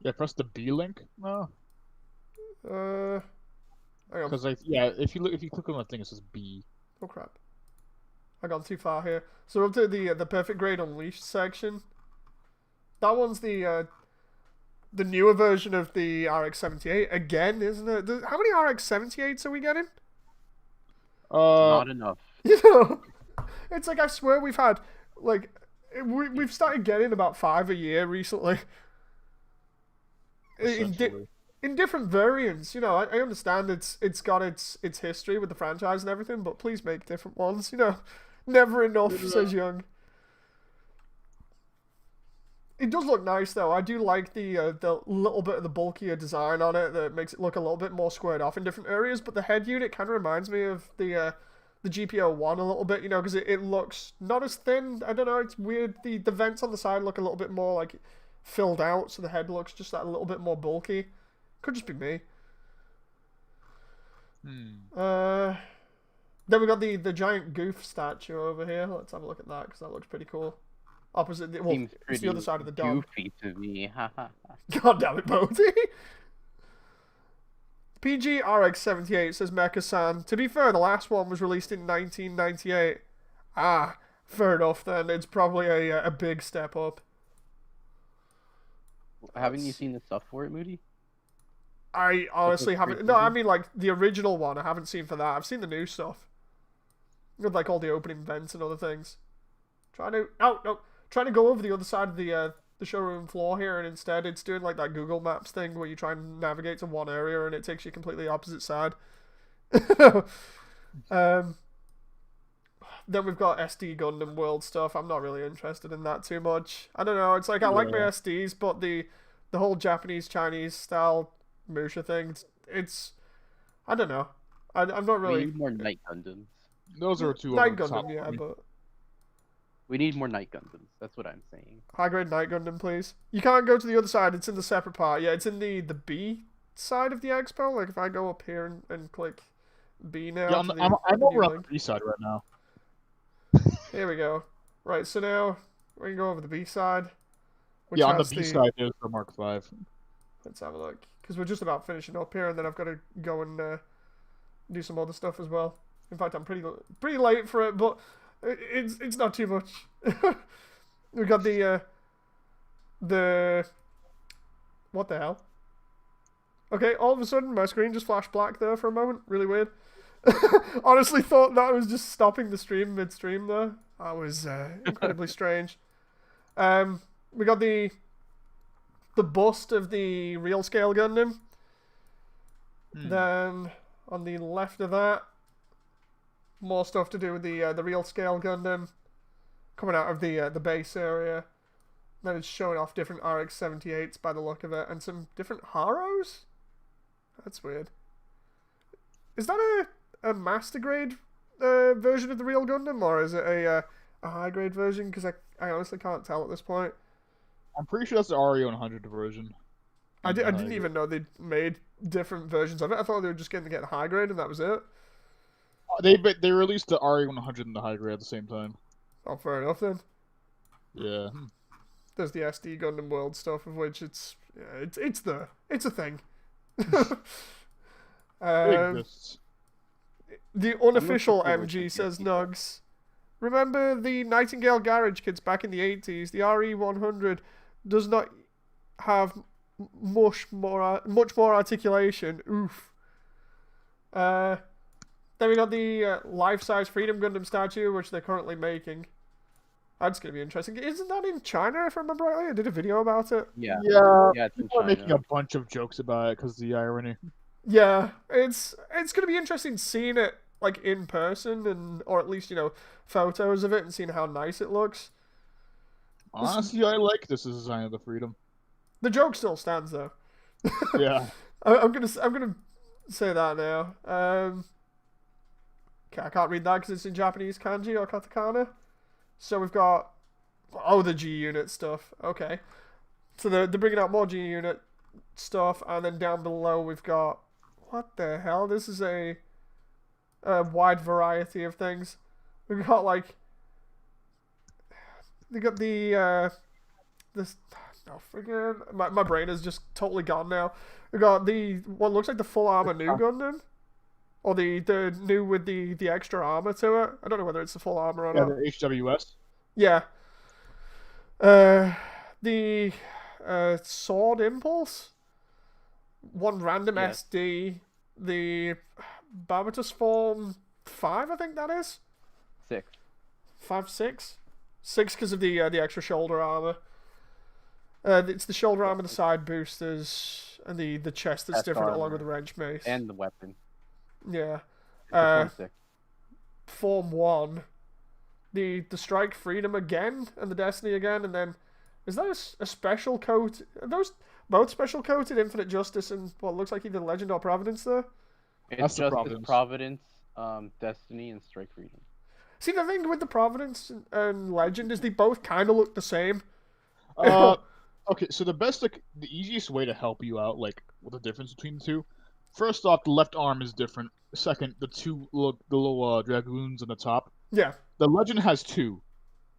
Yeah, press the B link. No. Hang on. Because if you click on that thing, it says B. Oh crap! I gone too far here. So we're up to the Perfect Grade Unleashed section. That one's the newer version of the RX-78 again, isn't it? How many RX-78s are we getting? Not enough. You know, it's like I swear we've had like we've started getting about 5 a year recently. In different variants, you know, I understand it's got its history with the franchise and everything, but please make different ones, you know. Never enough, says Young. It does look nice though. I do like the little bit of the bulkier design on it that makes it look a little bit more squared off in different areas, but the head unit kind of reminds me of the GPO-1 a little bit, you know, because it looks not as thin. I don't know, it's weird. The vents on the side look a little bit more like filled out, so the head looks just that little bit more bulky. Could just be me. Then we got the giant Goof statue over here. Let's have a look at that because that looks pretty cool. Opposite, it's the other side of the dog. Goofy to me. God damn it, Bodhi. PG RX-78 says Mecha-san. To be fair, the last one was released in 1998. Ah, fair enough then. It's probably a big step up. Haven't you seen the stuff for it, Moody? I honestly haven't. No, I mean like the original one. I haven't seen for that. I've seen the new stuff with like all the opening events and other things. Trying to go over the other side of the showroom floor here, and instead it's doing like that Google Maps thing where you try and navigate to one area and it takes you completely opposite side. Then we've got SD Gundam World stuff. I'm not really interested in that too much. I don't know. It's like I like my SDs, but the whole Japanese Chinese style Musha thing. It's I don't know. I'm not really. We need more Night Gundams. Those are two. Night Gundam, yeah, but we need more Night Gundams. That's what I'm saying. High grade Night Gundam, please. You can't go to the other side. It's in the separate part. Yeah, it's in the B side of the expo. Like if I go up here and click B now. Yeah, I'm over on the B side right now. Here we go. Right, so now we can go over the B side. Yeah, on the B side there's the Mark V. Let's have a look. Because we're just about finishing up here, and then I've got to go and do some other stuff as well. In fact, I'm pretty late for it, but it's not too much. We got the what the hell? Okay, all of a sudden my screen just flashed black there for a moment. Really weird. Honestly thought that was just stopping the stream midstream there. That was incredibly strange. We got the bust of the real scale Gundam. Then on the left of that, more stuff to do with the real scale Gundam coming out of the base area. Then it's showing off different RX-78s by the look of it, and some different Haros. That's weird. Is that a master grade version of the real Gundam, or is it a high grade version? Because I honestly can't tell at this point. I'm pretty sure that's the RE100 version. I didn't even know they made different versions of it. I thought they were just going to get high grade and that was it. They released the RE100 and the high grade at the same time. Oh, fair enough then. Yeah. There's the SD Gundam World stuff, of which it's a thing. It exists. The unofficial MG says Nugs. Remember the Nightingale Garage kids back in the 80s? The RE100 does not have much more articulation. Oof. Then we got the life-size Freedom Gundam statue, which they're currently making. That's going to be interesting. Isn't that in China, if I remember rightly? I did a video about it. Yeah. Yeah, Yeah, it's in people are China. making a bunch of jokes about it because of the irony. Yeah, it's going to be interesting seeing it like in person, and or at least photos of it and seeing how nice it looks. Honestly, I like this as a sign of the freedom. The joke still stands though. Yeah. I'm gonna say that now. Okay, I can't read that because it's in Japanese kanji or katakana. So we've got the G unit stuff. Okay, so they're bringing out more G unit stuff, and then down below we've got what the hell? This is a wide variety of things. We've got like they got the this. Oh, friggin' my brain is just totally gone now. We got the one looks like the full armor new Gundam. Or the new with the extra armor to it. I don't know whether it's the full armor or Yeah, not. the HWS. Yeah. The Sword Impulse. One random SD. The Barbatus Form 5, I think that is. 6. 5, 6? 6 because of the extra shoulder armor. It's the shoulder armor, the side boosters, and the chest that's different along with the wrench mace. And the weapon. Yeah. Form 6. Form 1. The Strike Freedom again, and the Destiny again, and then... Is that a special coat? Are those both special coated? Infinite Justice and what looks like either Legend or Providence there? It's just Providence, Destiny, and Strike Freedom. See, the thing with the Providence and Legend is they both kind of look the same. Okay, so the easiest way to help you out, like, with the difference between the two, first off, the left arm is different. Second, the little dragoons on the top. Yeah. The Legend has 2.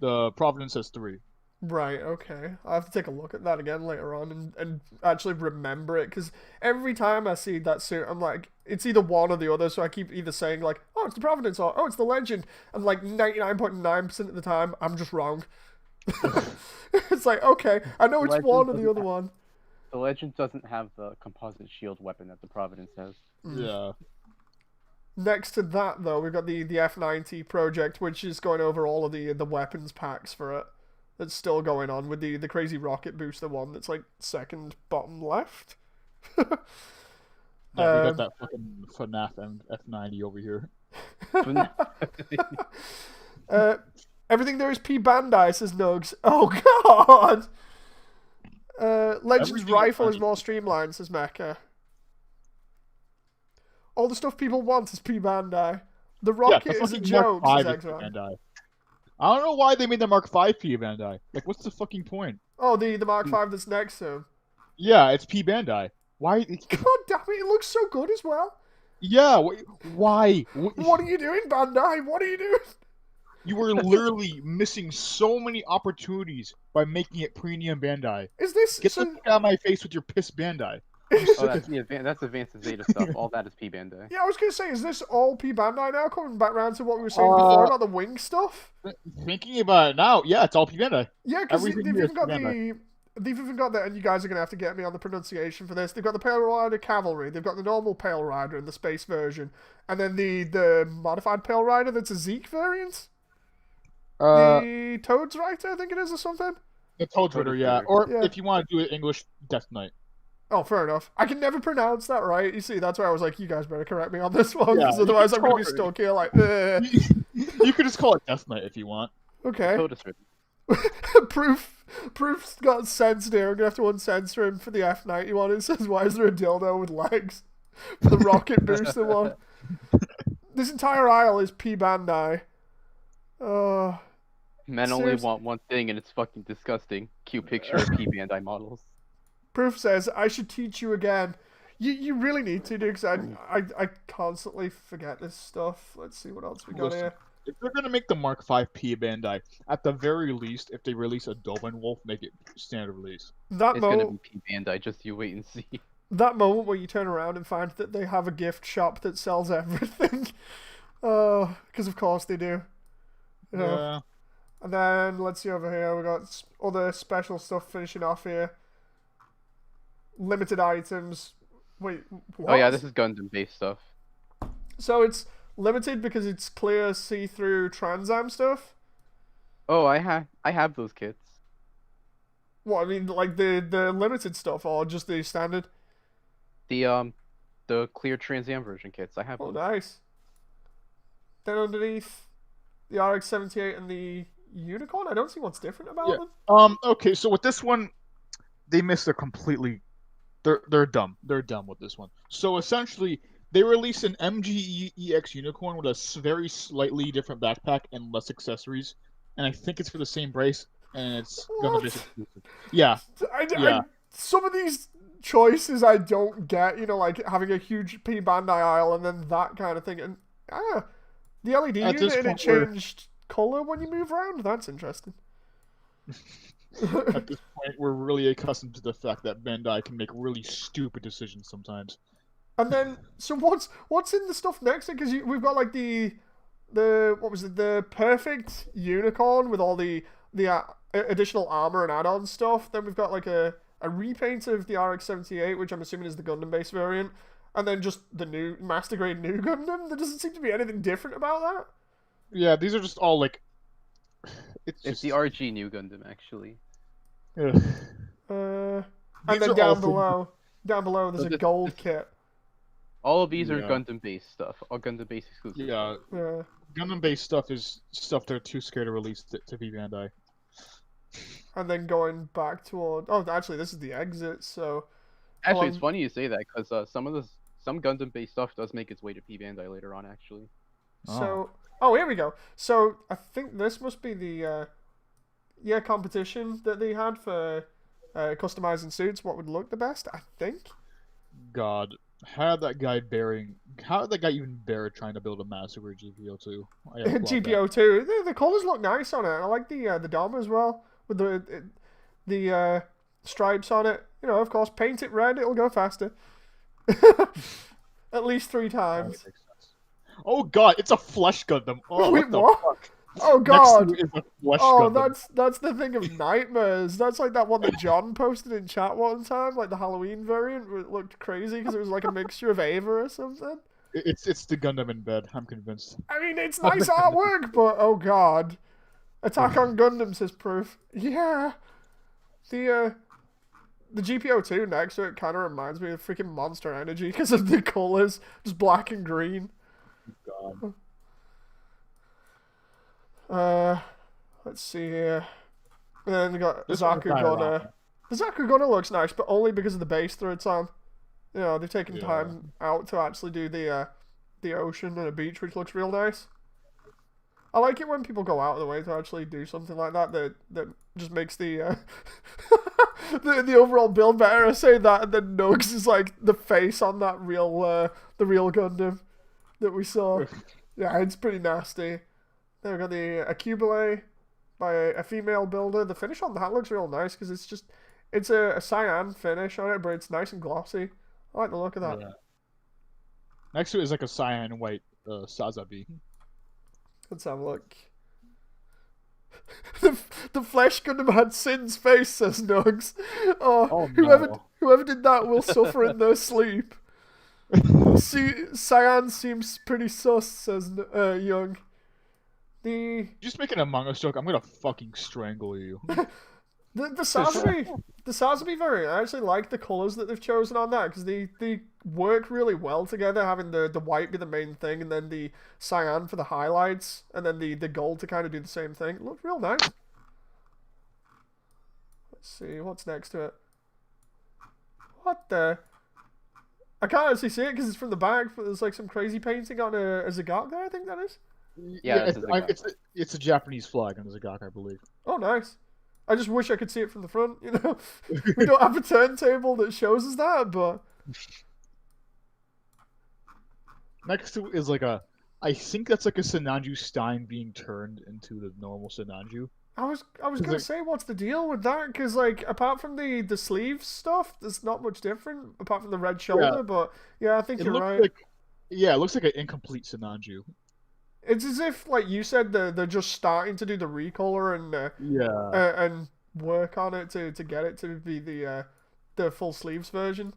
The Providence has 3. Right, okay. I'll have to take a look at that again later on and actually remember it, because every time I see that suit, I'm like, it's either one or the other, so I keep either saying, like, oh, it's the Providence, or oh, it's the Legend, and like 99.9% of the time, I'm just wrong. It's like, okay, I know it's one or the other one. The Legend doesn't have the composite shield weapon that the Providence has. Yeah. Next to that, though, we've got the F90 project, which is going over all of the weapons packs for it. That's still going on with the crazy rocket booster one that's like second bottom left. Yeah, we got that fucking FNAF and F90 over here. Everything there is P Bandai, says Nugs. Oh god! Legends Rifle is more streamlined, says Mecha. All the stuff people want is P Bandai. The rocket is a joke, says Exxon. I don't know why they made the Mark V P Bandai. Like, what's the fucking point? Oh, the Mark V that's next to him. Yeah, it's P Bandai. Why? God damn it, it looks so good as well. Yeah, why? What are you doing, Bandai? What are you doing? You were literally missing so many opportunities by making it premium Bandai. Is this... Get the fuck out of my face with your piss Bandai. Oh, that's Advanced Zeta stuff. All that is P Bandai. Yeah, I was going to say, is this all P Bandai now? Coming back around to what we were saying before about the wing stuff? Thinking about it now, yeah, it's all P Bandai. Yeah, because they've even got and you guys are going to have to get me on the pronunciation for this. They've got the Pale Rider Cavalry, they've got the normal Pale Rider in the space version, and then the modified Pale Rider that's a Zeke variant? The Toad's Rider, I think it is, or something? The Toad's Rider, yeah. Or if you want to do it English, Death Knight. Oh, fair enough. I can never pronounce that right. You see, that's why I was like, you guys better correct me on this one, because otherwise I'm going to be stuck here like, You could just call it Death Knight if you want. Okay. Proof's got censored here. I'm going to have to uncensor him for the F90 one. It says, why is there a dildo with legs? For the rocket booster one. This entire aisle is P Bandai. Men only want one thing, and it's fucking disgusting. Cute picture of P Bandai models. Proof says, I should teach you again. You really need to, dude, because I constantly forget this stuff. Let's see what else we got here. If they're going to make the Mark V P Bandai, at the very least, if they release a Doben Wolf, make it standard release. It's going to be P Bandai, just you wait and see. That moment where you turn around and find that they have a gift shop that sells everything. Because of course they do. Yeah. And then, let's see over here, we got other special stuff finishing off here. limited items. Wait, what? Oh yeah, this is Gundam based stuff. So it's limited because it's clear, see-through Trans Am stuff. Oh, I have those kits. What I mean, like the limited stuff, or just the standard? The clear Trans Am version kits. I have Oh, those. nice. Then underneath the RX-78 and the Unicorn, I don't see what's different about them. Okay, so with this one, they missed a completely. They're dumb. They're dumb with this one. So essentially, they released an MGEX Unicorn with a very slightly different backpack and less accessories, and I think it's for the same brace, and it's gonna be exclusive. Yeah. Some of these choices I don't get. You know, like having a huge P Bandai aisle and then that kind of thing, and the LED unit and it changed color when you move around. That's interesting. At this point, we're really accustomed to the fact that Bandai can make really stupid decisions sometimes. And then, so what's in the stuff next? Because we've got like the what was it? The perfect unicorn with all the additional armor and add-on stuff. Then we've got like a repaint of the RX-78, which I'm assuming is the Gundam base variant. And then just the new Master Grade New Gundam. There doesn't seem to be anything different about that. Yeah, these are just all like. It's the RG New Gundam actually. Yeah. And then down below, there's a gold kit. All of these are Gundam based stuff, all Gundam based exclusive. Yeah. Gundam based stuff is stuff they're too scared to release to be Bandai. And then going back toward actually this is the exit, so actually it's funny you say that because some Gundam based stuff does make its way to P Bandai later on actually. So here we go. So I think this must be the competition that they had for customizing suits. What would look the best? I think. God, how did that guy even bear trying to build a Master Grade GPO2? GPO2. The colors look nice on it. I like the dome as well with the stripes on it. You know, of course, paint it red. It'll go faster. At least 3 times. Oh God, it's a flesh Gundam. Oh, wait, what the fuck? Oh God! Next to it is a flesh oh, Gundam. that's the thing of nightmares. That's like that one that John posted in chat one time, like the Halloween variant. Where it looked crazy because it was like a mixture of Ava or something. It's the Gundam in bed. I'm convinced. I mean, it's nice artwork, but oh God, Attack on Gundam says proof. Yeah, the GPO2 next to it kind of reminds me of freaking Monster Energy because of the colors, just black and green. God. Let's see here. And then we got Zaku Gunner. The Zaku Gunner looks nice, but only because of the base through it's on. You know, they've taken time out to actually do the ocean and a beach, which looks real nice. I like it when people go out of the way to actually do something like that that just makes the the overall build better. I say that, and then Nugs is like the face on that the real Gundam that we saw. Yeah, it's pretty nasty. Then we got the Acubile by a female builder. The finish on that looks real nice because it's a cyan finish on it, but it's nice and glossy. I like the look of that. Yeah. Next to it is like a cyan white Sazabi. Let's have a look. the flesh Gundam had Sin's face, says Nugs. Oh no. Whoever did that will suffer in their sleep. Cyan seems pretty sus, says Young. Just making a manga joke, I'm gonna fucking strangle you. The Sazabi variant, I actually like the colours that they've chosen on that because they work really well together, having the white be the main thing and then the cyan for the highlights and then the gold to kind of do the same thing. It looks real nice. Let's see, what's next to it? What the? I can't actually see it because it's from the back, but there's like some crazy painting on a Zagak there, I think that is. Yeah, it's a Japanese flag on the Zagak, I believe. Oh, nice. I just wish I could see it from the front, you know? We don't have a turntable that shows us that, but... Next to it is like I think that's like a Sinanju Stein being turned into the normal Sinanju. I was gonna say, what's the deal with that? Because, like, apart from the sleeve stuff, there's not much different, apart from the red shoulder, but, yeah, I think you're right. It looks like an incomplete Sinanju. It's as if, like you said, they're just starting to do the recolor and and work on it to get it to be the the full sleeves version.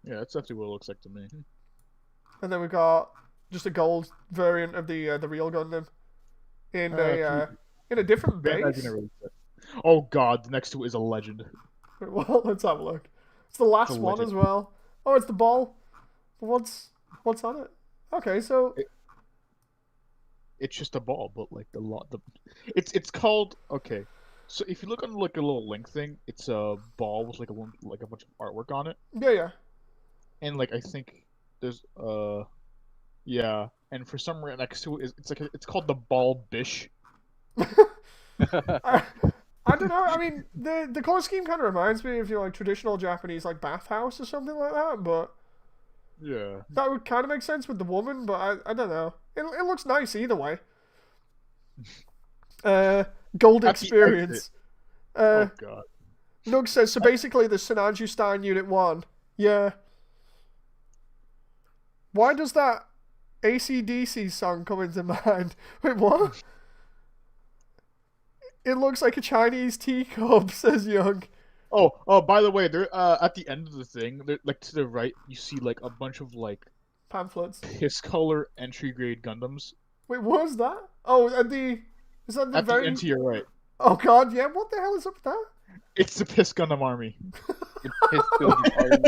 Yeah, that's definitely what it looks like to me. And then we got just a gold variant of the real Gundam in a different base. Oh god, the next to it is a legend. Well, let's have a look. It's the last one as well. Oh, it's the ball. What's on it? Okay, so it's just a ball, but like it's called okay. So if you look on like a little link thing, it's a ball with like a bunch of artwork on it. Yeah. And like I think there's yeah, and for some reason next to it it's called the ball bish. I don't know. I mean, the color scheme kind of reminds me of like traditional Japanese like bathhouse or something like that, but yeah, that would kind of make sense with the woman. But I don't know. It looks nice either way. Gold experience. Oh god. Nug says so. Basically, the Sinanju Stein Unit 1. Yeah. Why does that AC/DC song come into mind? Wait, what? It looks like a Chinese teacup, says Young. Oh, by the way, there at the end of the thing, like to the right, you see like a bunch of like pamphlets. Piss color entry grade Gundams. Wait, what was that? Oh, is that the at the end to your right? Oh god, yeah. What the hell is up with that? It's the Piss Gundam Army. The Piss Gundam Army.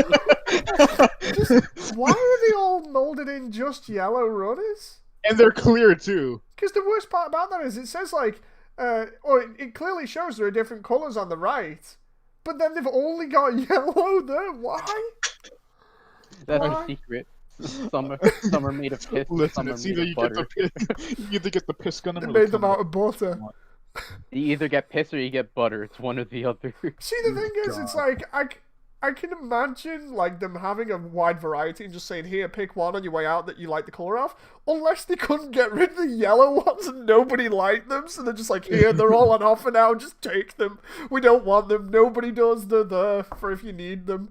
Just, why are they all molded in just yellow runners? And they're clear too. Because the worst part about that is it says like, or it clearly shows there are different colors on the right, but then they've only got yellow there. Why? That's a secret. Some are made of piss. Listen, some are it's made either of you butter. you either get the Piss Gundam. They made them out of butter. You either get piss or you get butter. It's one or the other. See, the thing is, it's like I can imagine like them having a wide variety and just saying, here, pick one on your way out that you like the color of. Unless they couldn't get rid of the yellow ones and nobody liked them, so they're just like, here, they're all on offer now, just take them. We don't want them. Nobody does. They're there for if you need them.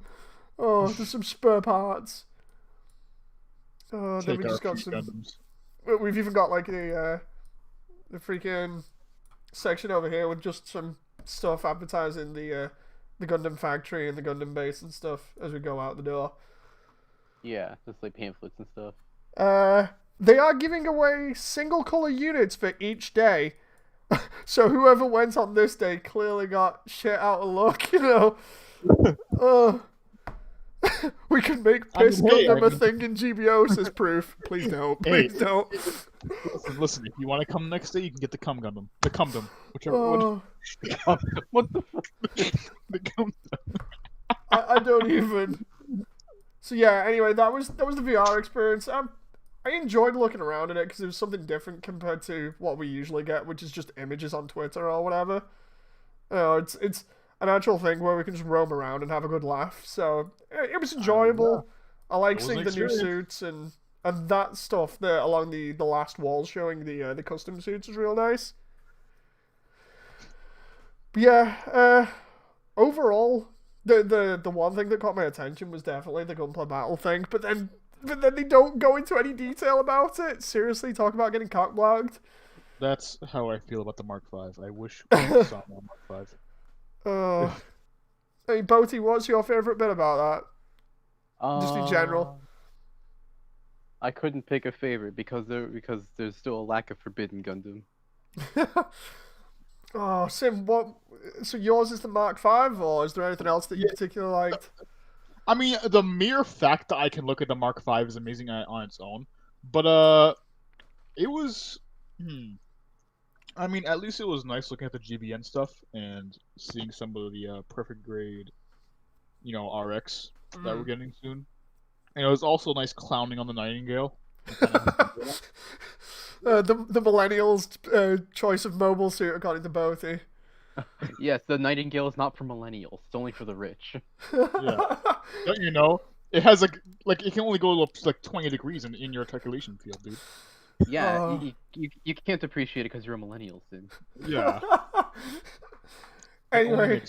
Oh, there's some spare parts. Oh, then we just got some. Gundams. We've even got like the freaking section over here with just some stuff advertising the Gundam factory and the Gundam base and stuff as we go out the door. Yeah, just like pamphlets and stuff. They are giving away single color units for each day. So whoever went on this day clearly got shit out of luck, you know. We can make Piss Gundam a thing in GBO, says Proof. Please don't. Please don't. Listen, if you want to come next day, you can get the Cum Gundam. The Cumdum. Whichever one. What the fuck? The Cumdum. I don't even. So yeah, anyway, that was the VR experience. I enjoyed looking around in it because it was something different compared to what we usually get, which is just images on Twitter or whatever. It's an actual thing where we can just roam around and have a good laugh. So it was enjoyable. I like seeing the new suits and that stuff there along the last wall showing the custom suits is real nice. But yeah, overall, the one thing that caught my attention was definitely the Gunplay battle thing. But then they don't go into any detail about it. Seriously, talk about getting cockblocked. That's how I feel about the Mark V. I wish we saw more Mark V. Hey, Boaty, what's your favorite bit about that? Just in general. I couldn't pick a favorite because there's still a lack of Forbidden Gundam. Oh, Sim, what? So yours is the Mark V, or is there anything else that you particularly liked? I mean, the mere fact that I can look at the Mark V is amazing on its own, but it was. I mean, at least it was nice looking at the GBN stuff and seeing some of the perfect grade, RX that we're getting soon. And it was also nice clowning on the Nightingale. The millennials' choice of mobile suit, according to Boaty. Yes, the Nightingale is not for millennials; it's only for the rich. Yeah, don't you know? It has like it can only go up to like 20 degrees in your articulation field, dude. Yeah, you can't appreciate it because you're a millennial, Sid. Yeah. Anyway,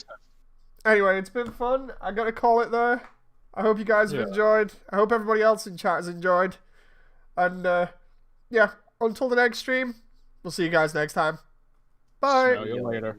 it's been fun. I gotta call it there. I hope you guys have enjoyed. I hope everybody else in chat has enjoyed. And until the next stream, we'll see you guys next time. Bye. See you later.